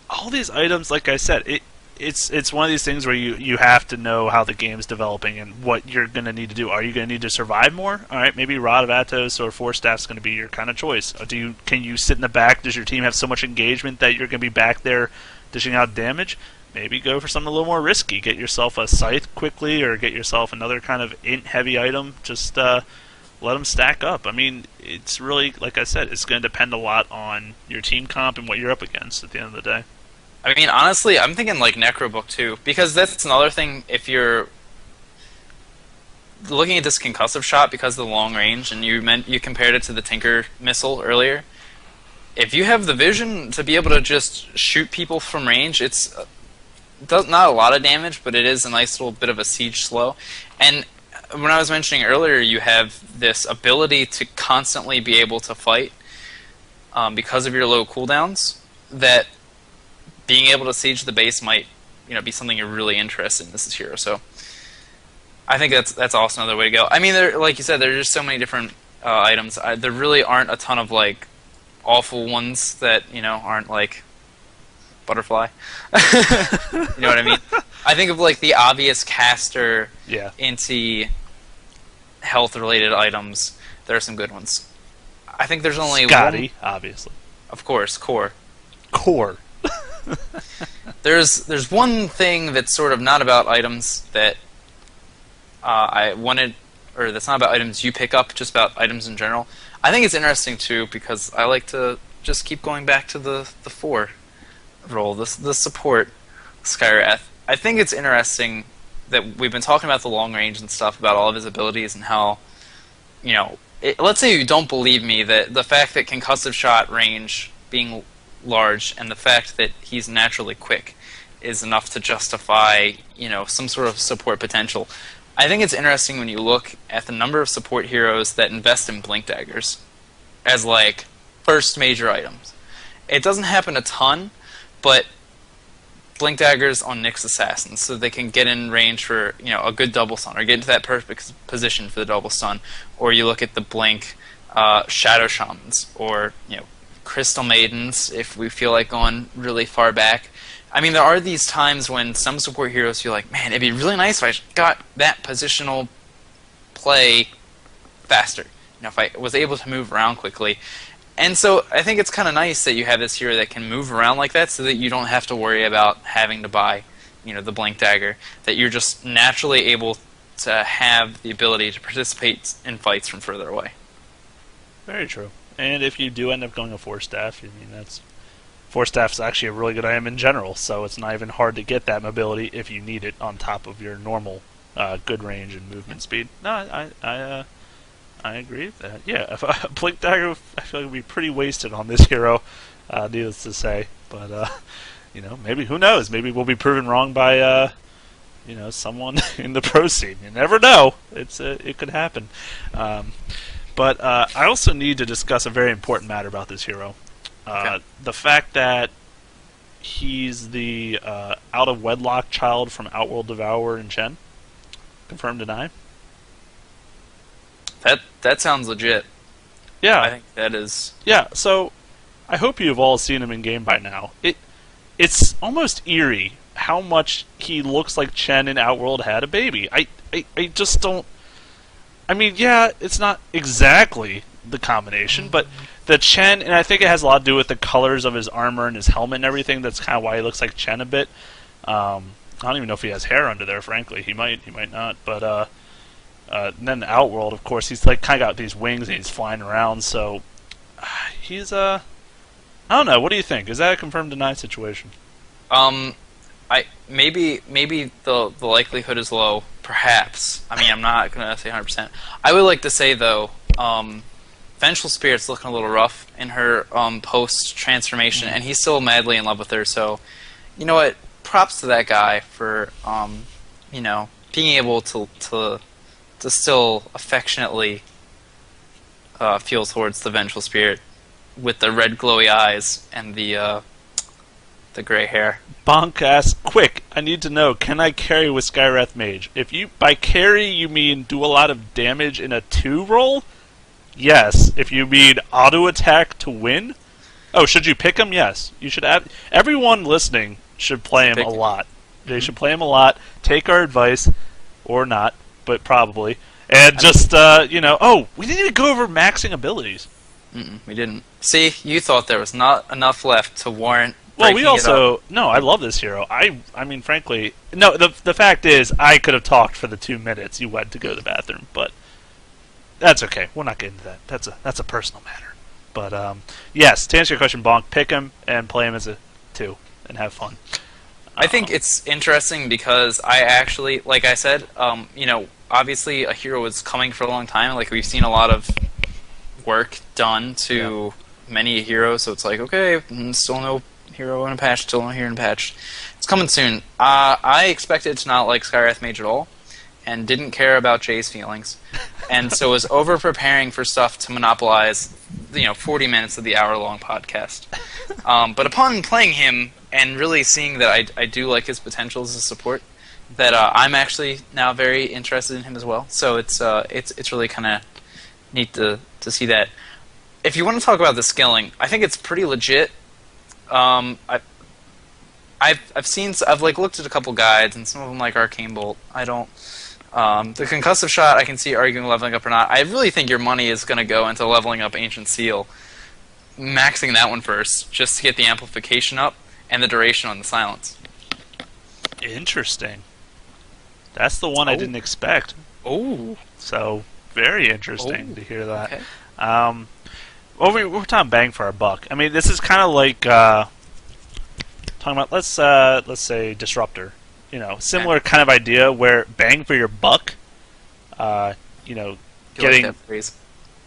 all these items, like I said, it's one of these things where you have to know how the game's developing and what you're going to need to do. Are you going to need to survive more? All right, maybe Rod of Atos or Force Staff's going to be your kind of choice. Can you sit in the back? Does your team have so much engagement that you're going to be back there dishing out damage? Maybe go for something a little more risky. Get yourself a Scythe quickly or get yourself another kind of int-heavy item. Just let them stack up. I mean, it's really, like I said, it's going to depend a lot on your team comp and what you're up against at the end of the day. I mean, honestly, I'm thinking like Necrobook too, because that's another thing. If you're looking at this concussive shot because of the long range, and you compared it to the Tinker missile earlier, if you have the vision to be able to just shoot people from range, it's not a lot of damage, but it is a nice little bit of a siege slow. And when I was mentioning earlier, you have this ability to constantly be able to fight because of your low cooldowns, that being able to siege the base might be something you're really interested in this hero. So I think that's also another way to go. I mean, like you said, there are just so many different items. There really aren't a ton of like awful ones that aren't like butterfly. You know what I mean? I think of like the obvious caster inti health related items. There are some good ones. I think there's only Scotty, obviously. Of course, core. There's one thing that's sort of not about items that I wanted, or that's not about items you pick up, just about items in general. I think it's interesting too because I like to just keep going back to the 4 role, the support Skywrath. I think it's interesting that we've been talking about the long range and stuff, about all of his abilities and how, let's say you don't believe me that the fact that concussive shot range being large and the fact that he's naturally quick is enough to justify some sort of support potential. I think it's interesting when you look at the number of support heroes that invest in blink daggers as like first major items. It doesn't happen a ton, but blink daggers on Nyx assassins, so they can get in range for a good double stun or get into that perfect position for the double stun. Or you look at the blink shadow shamans, or crystal maidens if we feel like going really far back. I mean, there are these times when some support heroes feel like, man, it'd be really nice if I got that positional play faster. If I was able to move around quickly. And so I think it's kind of nice that you have this hero that can move around like that, so that you don't have to worry about having to buy, the blink dagger. That you're just naturally able to have the ability to participate in fights from further away. Very true. And if you do end up going a Force Staff, Force Staff is actually a really good item in general, so it's not even hard to get that mobility if you need it on top of your normal good range and movement speed. No, I agree with that. Yeah, if a blink dagger, I feel like would be pretty wasted on this hero, needless to say. But maybe, who knows? Maybe we'll be proven wrong by someone in the pro scene. You never know. It could happen. But I also need to discuss a very important matter about this hero. Okay. The fact that he's the out-of-wedlock child from Outworld Devourer and Chen. Confirm, deny? That sounds legit. Yeah. I think that is... Yeah, so I hope you've all seen him in-game by now. It's almost eerie how much he looks like Chen in Outworld had a baby. I just don't... I mean, yeah, it's not exactly the combination, but the Chen, and I think it has a lot to do with the colors of his armor and his helmet and everything. That's kind of why he looks like Chen a bit. I don't even know if he has hair under there, frankly. He might not. But and then Outworld, of course, he's like kind of got these wings and he's flying around. So he's I don't know. What do you think? Is that a confirmed deny situation? Maybe the likelihood is low. Perhaps. I mean, I'm not gonna say 100%. I would like to say though, Vengeful Spirit's looking a little rough in her post transformation, and he's still madly in love with her. So, you know what? Props to that guy for being able to still affectionately feel towards the Vengeful Spirit with the red glowy eyes and the gray hair. Bonk asks, quick, I need to know, can I carry with Skywrath Mage? If you, by carry, you mean do a lot of damage in a 2 roll? Yes. If you mean auto attack to win? Oh, should you pick him? Yes. You should add, everyone listening should play him a lot. They should play him a lot, take our advice, or not, but probably, and just, oh, we didn't even go over maxing abilities. We didn't. See, you thought there was not enough left to warrant. Well, we also... No, I love this hero. I mean, frankly... No, the fact is, I could have talked for the 2 minutes you went to go to the bathroom, but... That's okay. We'll not get into that. That's a personal matter. But, yes, to answer your question, Bonk, pick him and play him as a 2 and have fun. I think it's interesting because I actually, like I said, obviously a hero was coming for a long time. Like, we've seen a lot of work done to many a hero, so it's like, okay, still no hero in a patch, still no hero in a patch. It's coming soon. I expected to not like Skywrath Mage at all, and didn't care about Jay's feelings, and so was over preparing for stuff to monopolize, 40 minutes of the hour-long podcast. But upon playing him and really seeing that I do like his potential as a support, that I'm actually now very interested in him as well. So it's really kind of neat to see that. If you want to talk about the skilling, I think it's pretty legit. I've looked at a couple guides, and some of them like Arcane Bolt. I don't. The concussive shot, I can see arguing leveling up or not. I really think your money is going to go into leveling up Ancient Seal, maxing that one first, just to get the amplification up and the duration on the silence. Interesting. That's the one I didn't expect. Oh, so very interesting to hear that. Okay. Well, we're talking bang for our buck. I mean, this is kind of like talking about let's say Disruptor. Similar kind of idea where bang for your buck. Getting. Like that phrase?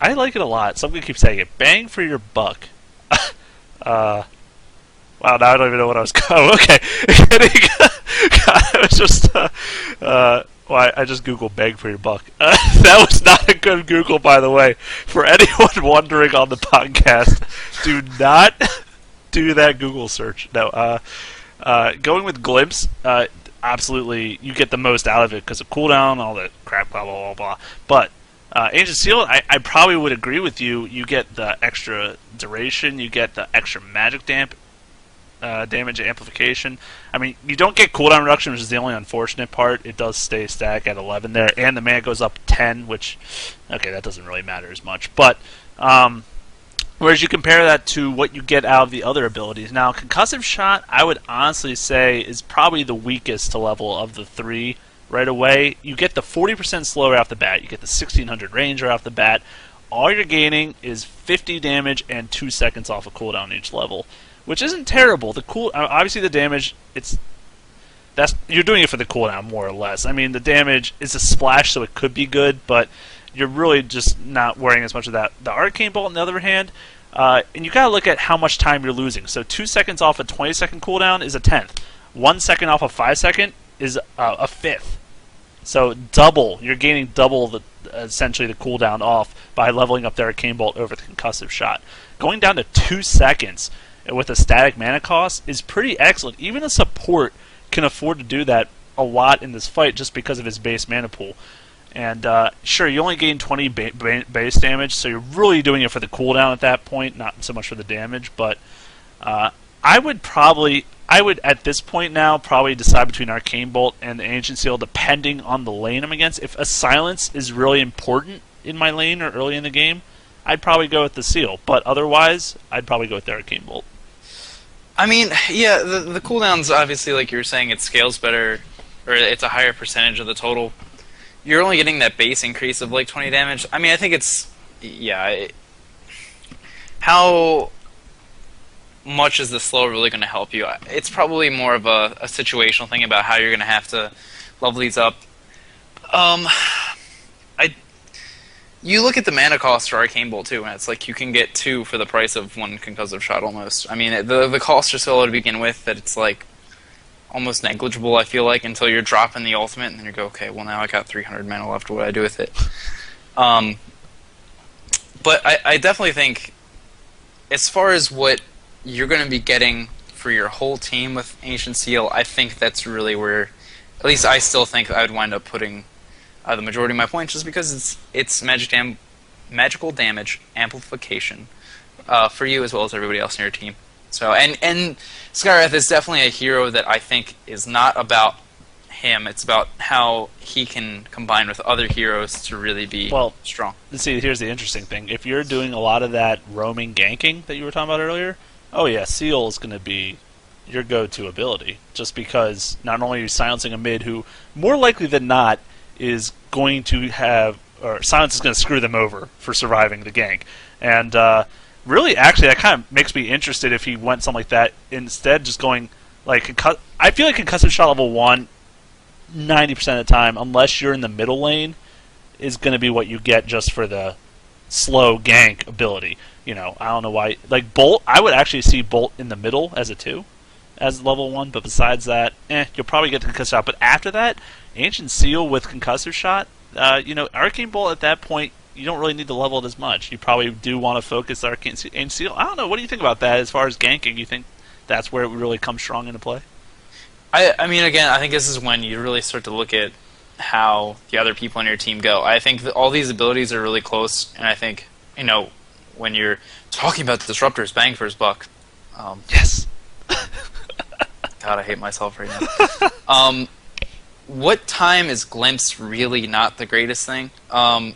I like it a lot. Somebody keeps saying it. Bang for your buck. Wow, now I don't even know what I was. Oh, okay. God, it was just Well, I just Googled beg for your buck. That was not a good Google, by the way. For anyone wondering on the podcast, do not do that Google search. No, going with Glimpse, absolutely, you get the most out of it because of cooldown, all that crap, blah, blah, blah, blah. But Ancient Seal, I probably would agree with you. You get the extra duration, you get the extra magic damage amplification. I mean, you don't get cooldown reduction, which is the only unfortunate part. It does stay static at 11 there, and the mana goes up 10, which, okay, that doesn't really matter as much. But whereas you compare that to what you get out of the other abilities. Now, Concussive Shot, I would honestly say, is probably the weakest to level of the three right away. You get the 40% slow right off the bat. You get the 1600 range right off the bat. All you're gaining is 50 damage and 2 seconds off of cooldown each level, which isn't terrible. Obviously the damage, you're doing it for the cooldown more or less. I mean, the damage is a splash, so it could be good, but you're really just not worrying as much of that. The Arcane Bolt, on the other hand, and you gotta look at how much time you're losing. So 2 seconds off a 20-second cooldown is a 10th. 1 second off a 5-second is a 5th. So double, you're gaining double essentially the cooldown off by leveling up the Arcane Bolt over the Concussive Shot. Going down to 2 seconds with a static mana cost is pretty excellent. Even a support can afford to do that a lot in this fight just because of his base mana pool. And sure, you only gain 20 base damage, so you're really doing it for the cooldown at that point, not so much for the damage. But I would at this point now probably decide between Arcane Bolt and the Ancient Seal, depending on the lane I'm against. If a Silence is really important in my lane or early in the game, I'd probably go with the Seal. But otherwise, I'd probably go with the Arcane Bolt. I mean, yeah, the cooldowns, obviously, like you were saying, it scales better, or it's a higher percentage of the total. You're only getting that base increase of like 20 damage. I mean, I think it's, yeah, how much is the slow really going to help you? It's probably more of a situational thing about how you're going to have to level these up. You look at the mana cost for Arcane Bolt too, and it's like you can get 2 for the price of 1 Concussive Shot almost. I mean, the costs are so low to begin with that it's like almost negligible, I feel like, until you're dropping the ultimate, and then you go, okay, well now I got 300 mana left, what do I do with it? But I definitely think, as far as what you're going to be getting for your whole team with Ancient Seal, I think that's really where, at least I still think I would wind up putting the majority of my points, just because it's magical damage amplification for you as well as everybody else in your team. So and Skywrath is definitely a hero that I think is not about him. It's about how he can combine with other heroes to really be strong. See, here's the interesting thing. If you're doing a lot of that roaming ganking that you were talking about earlier, oh yeah, Seal is going to be your go-to ability. Just because not only are you silencing a mid who, more likely than not, is going to have, or Silence is going to screw them over for surviving the gank. And really, actually, that kind of makes me interested if he went something like that instead, just going like I feel like Concussive Shot level 1, 90% of the time, unless you're in the middle lane, is going to be what you get just for the slow gank ability. You know, I don't know why. Like Bolt, I would actually see Bolt in the middle as a 2, as level 1. But besides that, you'll probably get the Concussive Shot. But after that, Ancient Seal with Concussive Shot, Arcane Bolt at that point, you don't really need to level it as much. You probably do want to focus Arcane Seal. I don't know. What do you think about that as far as ganking? You think that's where it really comes strong into play? I mean, again, I think this is when you really start to look at how the other people on your team go. I think that all these abilities are really close, and I think, when you're talking about the disruptors, bang for his buck. Yes. God, I hate myself right now. What time is Glimpse really not the greatest thing? I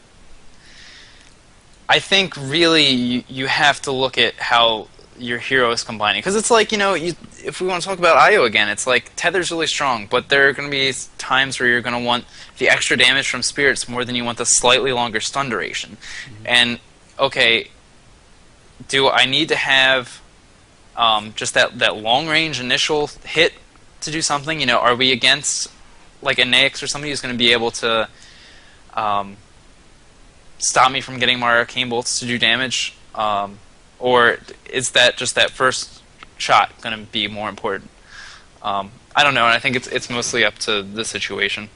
think really you have to look at how your hero is combining. Because it's like, if we want to talk about IO again, it's like Tether's really strong, but there are going to be times where you're going to want the extra damage from Spirits more than you want the slightly longer stun duration. Mm-hmm. And, okay, do I need to have just that long-range initial hit to do something? Are we against like a Naix or somebody who's going to be able to stop me from getting my Arcane Bolts to do damage? Or is that just that first shot going to be more important? I don't know, and I think it's mostly up to the situation.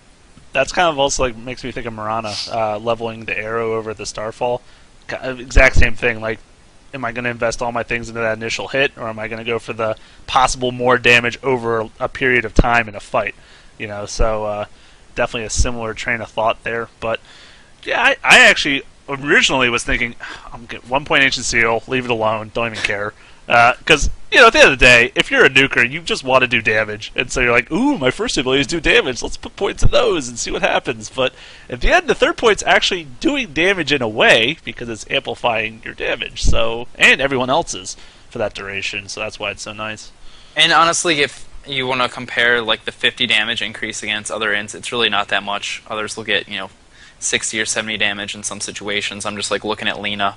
That's kind of also like makes me think of Mirana leveling the arrow over the Starfall. Exact same thing. Like, am I going to invest all my things into that initial hit, or am I going to go for the possible more damage over a period of time in a fight? You know, so definitely a similar train of thought there. But yeah, I actually originally was thinking, I'm going to get 1 point Ancient Seal, leave it alone, don't even care. Because, you know, at the end of the day, if you're a nuker, you just want to do damage. And so you're like, ooh, my first ability is do damage. Let's put points in those and see what happens. But at the end, the third point's actually doing damage in a way because it's amplifying your damage. So, and everyone else's for that duration. So that's why it's so nice. And honestly, if you want to compare like the 50 damage increase against other ints, it's really not that much. Others will get, 60 or 70 damage in some situations. I'm just like looking at Lena.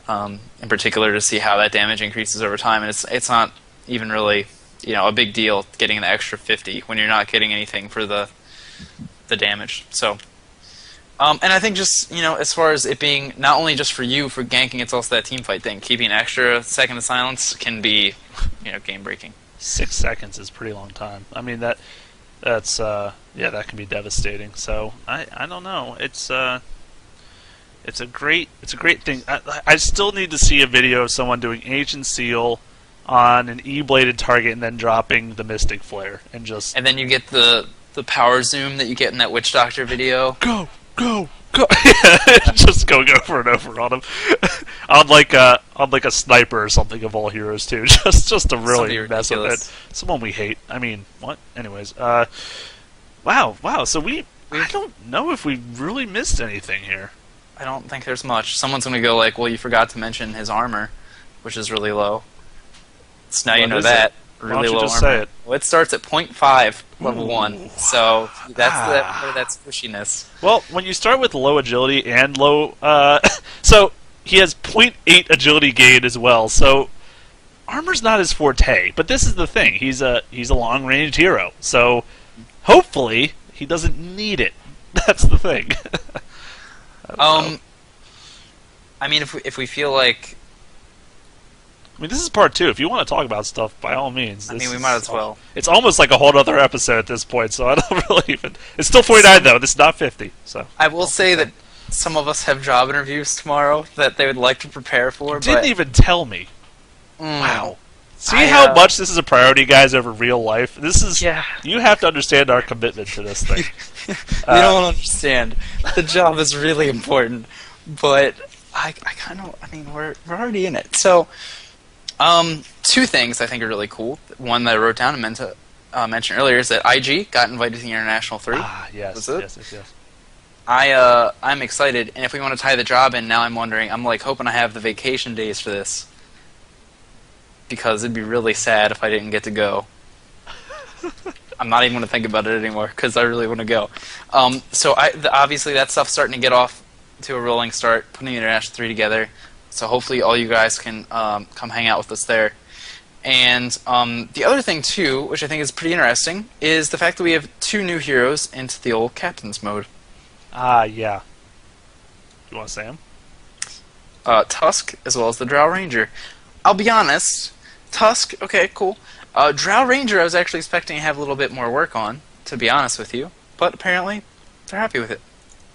In particular, to see how that damage increases over time, and it's not even really a big deal getting the extra 50 when you're not getting anything for the damage. So, and I think just as far as it being not only just for you for ganking, it's also that team fight thing. Keeping an extra second of silence can be game breaking. 6 seconds is a pretty long time. I mean that's that can be devastating. So I don't know. It's a great thing. I still need to see a video of someone doing Ancient Seal on an E-bladed target and then dropping the Mystic Flare and then you get the power zoom that you get in that Witch Doctor video. Go! Just go over and over on him. on like a sniper or something of all heroes too. just to really mess with it. Someone we hate. I mean, what? Anyways, wow. So I don't know if we really missed anything here. I don't think there's much. Someone's going to go like, well, you forgot to mention his armor, which is really low. So now you know that. Really low just armor. Say it? Well, it starts at 0.5, level 1. So that's squishiness. Well, when you start with low agility and low... so he has 0.8 agility gain as well, so armor's not his forte. But this is the thing. He's a long-ranged hero, so hopefully he doesn't need it. That's the thing. I mean, if we feel like... I mean, this is part 2. If you want to talk about stuff, by all means. I mean, we might as well. It's almost like a whole other episode at this point, so I don't really even... It's still 49, though. This is not 50, so... I will say that some of us have job interviews tomorrow that they would like to prepare for, You didn't even tell me. Wow. See how much this is a priority, guys, over real life? This is... Yeah. You have to understand our commitment to this thing. You don't understand. The job is really important, but I mean, we're already in it. So, 2 things I think are really cool. One that I wrote down and meant to mention earlier is that IG got invited to the International 3. Yes. I'm excited, and if we want to tie the job in, now I'm wondering, I'm like hoping I have the vacation days for this. Because it'd be really sad if I didn't get to go. I'm not even going to think about it anymore because I really want to go. So obviously that stuff's starting to get off to a rolling start, putting the International 3 together. So hopefully all you guys can come hang out with us there. And the other thing too, which I think is pretty interesting, is the fact that we have 2 new heroes into the old Captain's mode. Yeah. You want to say them? Tusk, as well as the Drow Ranger. I'll be honest, Tusk, okay, cool. Drow Ranger I was actually expecting to have a little bit more work on, to be honest with you. But apparently, they're happy with it.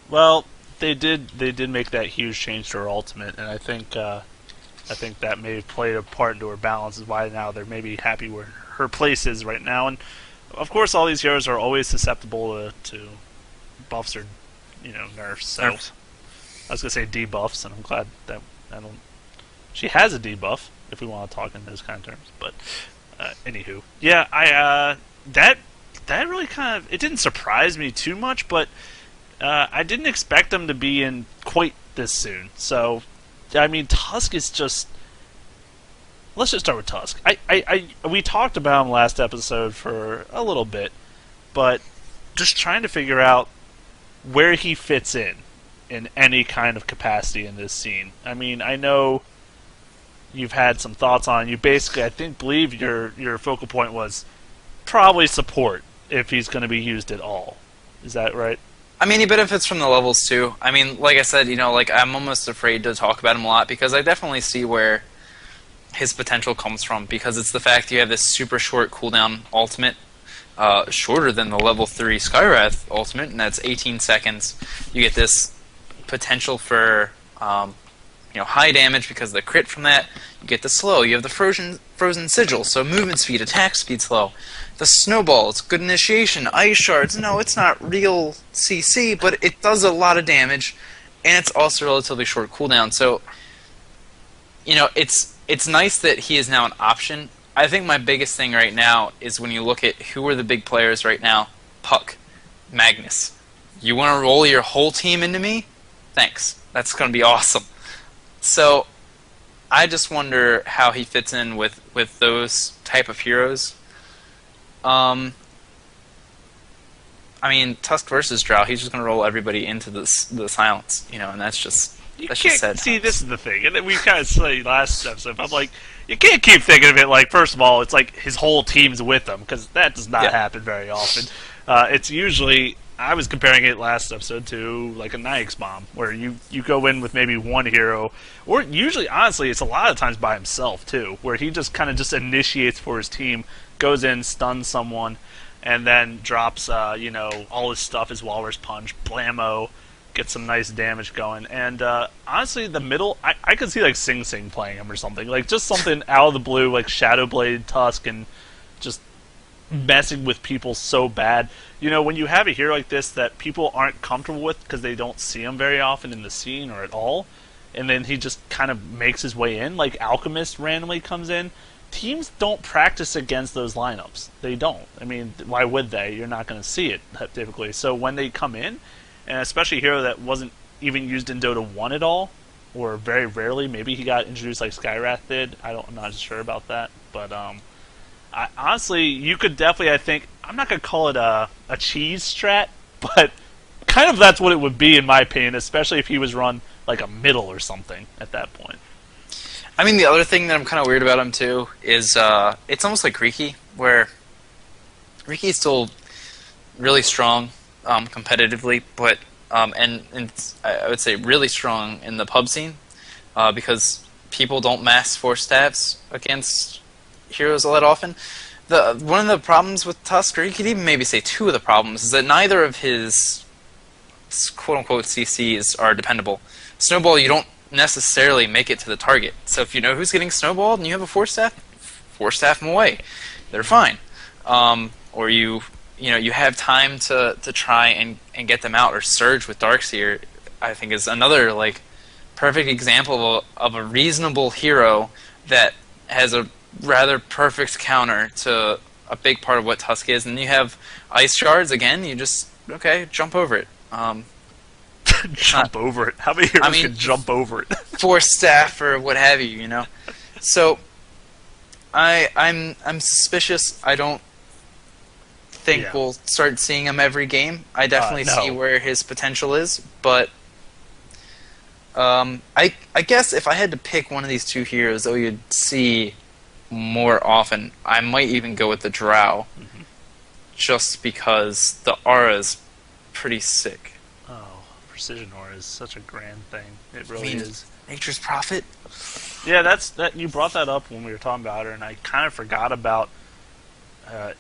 Well, they did make that huge change to her ultimate, and I think that may have played a part into her balance, is why now they're maybe happy where her place is right now. And of course, all these heroes are always susceptible to buffs or nerfs. So I was gonna say debuffs, and I'm glad that I don't. She has a debuff, if we want to talk in those kind of terms. But anywho, yeah, that really kind of, it didn't surprise me too much, but I didn't expect them to be in quite this soon. So, I mean, Tusk is just... Let's just start with Tusk. We talked about him last episode for a little bit, but just trying to figure out where he fits in any kind of capacity in this scene. I mean, I know you've had some thoughts on it. You basically, believe your focal point was probably support if he's going to be used at all. Is that right? I mean, he benefits from the levels too. I mean, like I said, I'm almost afraid to talk about him a lot because I definitely see where his potential comes from, because it's the fact you have this super short cooldown ultimate shorter than the level 3 Skywrath ultimate, and that's 18 seconds. You get this potential for high damage because of the crit from that. You get the slow. You have the frozen sigil, so movement speed, attack speed slow. The snowball, it's good initiation. Ice shards, no, it's not real CC, but it does a lot of damage, and it's also relatively short cooldown. So, it's nice that he is now an option. I think my biggest thing right now is when you look at who are the big players right now. Puck, Magnus. You want to roll your whole team into me? Thanks. That's going to be awesome. So, I just wonder how he fits in with those type of heroes. I mean, Tusk versus Drow, he's just going to roll everybody into the silence, and that's just sad. See, this is the thing, and then we kind of say last episode, I'm like, you can't keep thinking of it like, first of all, it's like his whole team's with him, because that does not happen very often. It's usually, I was comparing it last episode to like a Nyx bomb, where you go in with maybe one hero, or usually, honestly, it's a lot of times by himself too, where he just kind of just initiates for his team, goes in, stuns someone, and then drops, all his stuff, his Walrus Punch, blammo, gets some nice damage going. And honestly, the middle, I could see like Sing Sing playing him or something, like just something out of the blue, like Shadowblade, Tusk, and just messing with people so bad. When you have a hero like this that people aren't comfortable with because they don't see him very often in the scene or at all, and then he just kind of makes his way in, like Alchemist randomly comes in, teams don't practice against those lineups. They don't. I mean, why would they? You're not going to see it typically. So when they come in, and especially a hero that wasn't even used in Dota 1 at all, or very rarely, maybe he got introduced like Skywrath did. I'm not sure about that. But honestly, you could definitely, I think, I'm not going to call it a cheese strat, but kind of that's what it would be in my opinion, especially if he was run like a middle or something at that point. I mean, the other thing that I'm kind of weird about him, too, is it's almost like Riki, where Riki's still really strong competitively, but and I would say really strong in the pub scene, because people don't mass force stabs against heroes all that often. One of the problems with Tusk, or you could even maybe say two of the problems, is that neither of his quote-unquote CCs are dependable. Snowball, you don't necessarily make it to the target. So if you know who's getting snowballed and you have a force staff them away. They're fine. Or you have time to try and get them out. Or Surge with Darkseer, I think, is another like perfect example of a reasonable hero that has a rather perfect counter to a big part of what Tusk is. And you have Ice Shards again. You just jump over it. Jump over it. How many heroes can jump over it? Force staff or what have you, So I'm suspicious. I don't think we'll start seeing him every game. I definitely see where his potential is, but I guess if I had to pick one of these two heroes that you'd see more often, I might even go with the Drow, just because the aura is pretty sick. Precision Aura is such a grand thing. It really is. Nature's Prophet? Yeah, that you brought that up when we were talking about her, and I kind of forgot about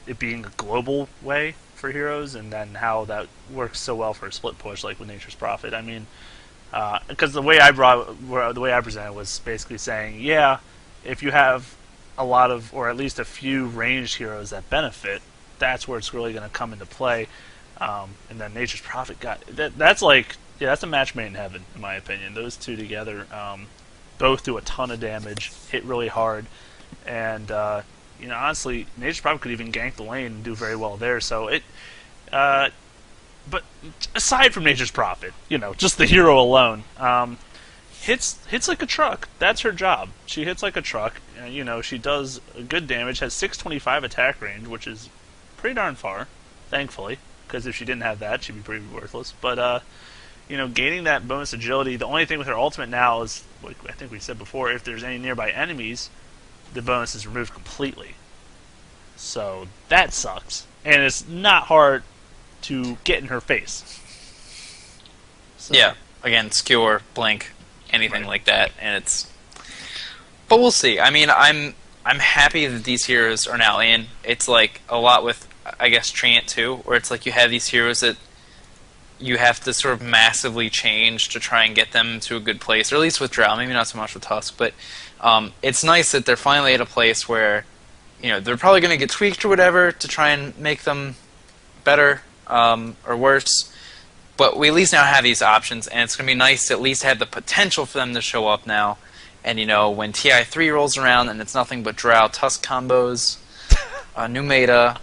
it being a global way for heroes, and then how that works so well for a split push, like with Nature's Prophet. I mean, because the way I presented was basically saying, if you have a lot of, or at least a few ranged heroes that benefit, that's where it's really going to come into play. And then Nature's Prophet that's like, that's a match made in heaven, in my opinion. Those two together, both do a ton of damage, hit really hard, and honestly, Nature's Prophet could even gank the lane and do very well there. So but aside from Nature's Prophet, just the hero alone, hits like a truck. That's her job. She hits like a truck. She does good damage. Has 625 attack range, which is pretty darn far, thankfully. Because if she didn't have that, she'd be pretty worthless. But, gaining that bonus agility, the only thing with her ultimate now is, like I think we said before, if there's any nearby enemies, the bonus is removed completely. So, that sucks. And it's not hard to get in her face. So. Yeah, again, skewer, blink, anything like that, and it's... But we'll see. I mean, I'm happy that these heroes are now in. It's like a lot with... I guess, Treant too, where it's like you have these heroes that you have to sort of massively change to try and get them to a good place, or at least with Drow, maybe not so much with Tusk, but it's nice that they're finally at a place where, you know, they're probably going to get tweaked or whatever to try and make them better or worse, but we at least now have these options, and it's going to be nice to at least have the potential for them to show up now. And, you know, when TI3 rolls around and it's nothing but Drow Tusk combos, new meta,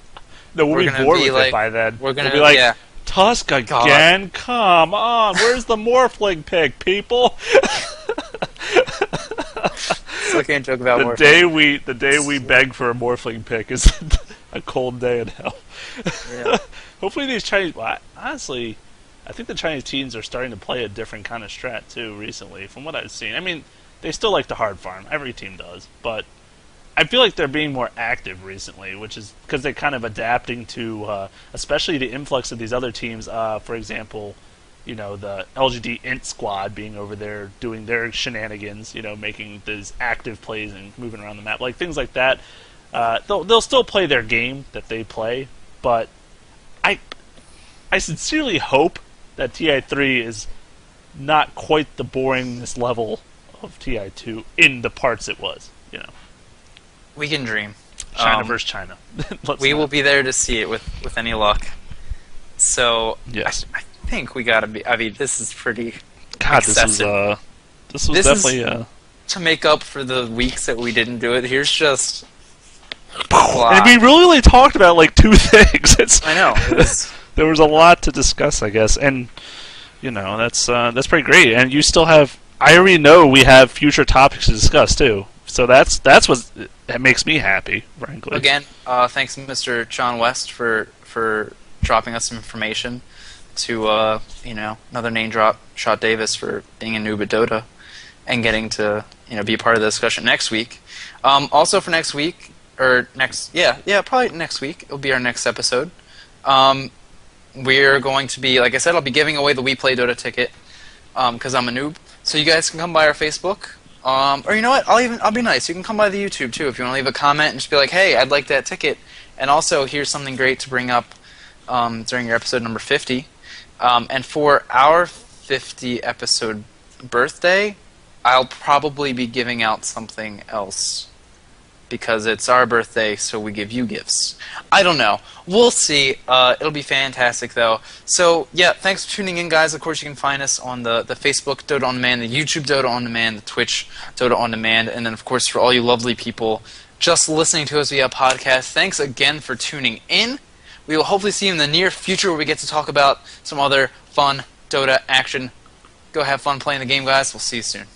No, we'll be gonna bored be with it like- by then. we're gonna- we'll be like, yeah. Tusk again? Come on, where's the Morphling pick, people? still can't joke about more. The day we beg for a Morphling pick is a cold day in hell. Yeah. Hopefully these Chinese... Well, honestly, I think the Chinese teams are starting to play a different kind of strat, too, recently, from what I've seen. I mean, they still like to hard farm. Every team does. But I feel like they're being more active recently, which is because they're kind of adapting to, especially the influx of these other teams. For example, you know, the LGD Int squad being over there doing their shenanigans, you know, making these active plays and moving around the map. Like, things like that. They'll still play their game that they play, but I sincerely hope that TI3 is not quite the boringness level of TI2 in the parts it was, you know. We can dream. China versus China. We will be there to see it with any luck. So, Yes. I think we gotta be... I mean, this is pretty... God, excessive. this was This is- definitely To make up for the weeks that we didn't do it, here's just... and we really only talked about like two things. I know. It was, There was a lot to discuss, I guess, and you know that's pretty great. And you still have. I already know we have future topics to discuss too. So that's what that makes me happy, frankly. again, thanks to Mr. John West for dropping us some information. To you know, another name drop, Shot Davis for being a noob at Dota and getting to, you know, be a part of the discussion next week. Also for next week. Or probably next week. It'll be our next episode. We're going to be, like I said, I'll be giving away the We Play Dota ticket because I'm a noob. So you guys can come by our Facebook, or you know what? I'll be nice. You can come by the YouTube too if you want to leave a comment and just be like, "Hey, I'd like that ticket." And also, here's something great to bring up during your episode number 50. And for our 50 episode birthday, I'll probably be giving out something else. Because it's our birthday, so we give you gifts. I don't know. We'll see. It'll be fantastic, though. So, yeah, thanks for tuning in, guys. Of course, you can find us on the Facebook Dota On Demand, the YouTube Dota On Demand, the Twitch Dota On Demand, and then, of course, for all you lovely people just listening to us via podcast, thanks again for tuning in. We will hopefully see you in the near future where we get to talk about some other fun Dota action. Go have fun playing the game, guys. We'll see you soon.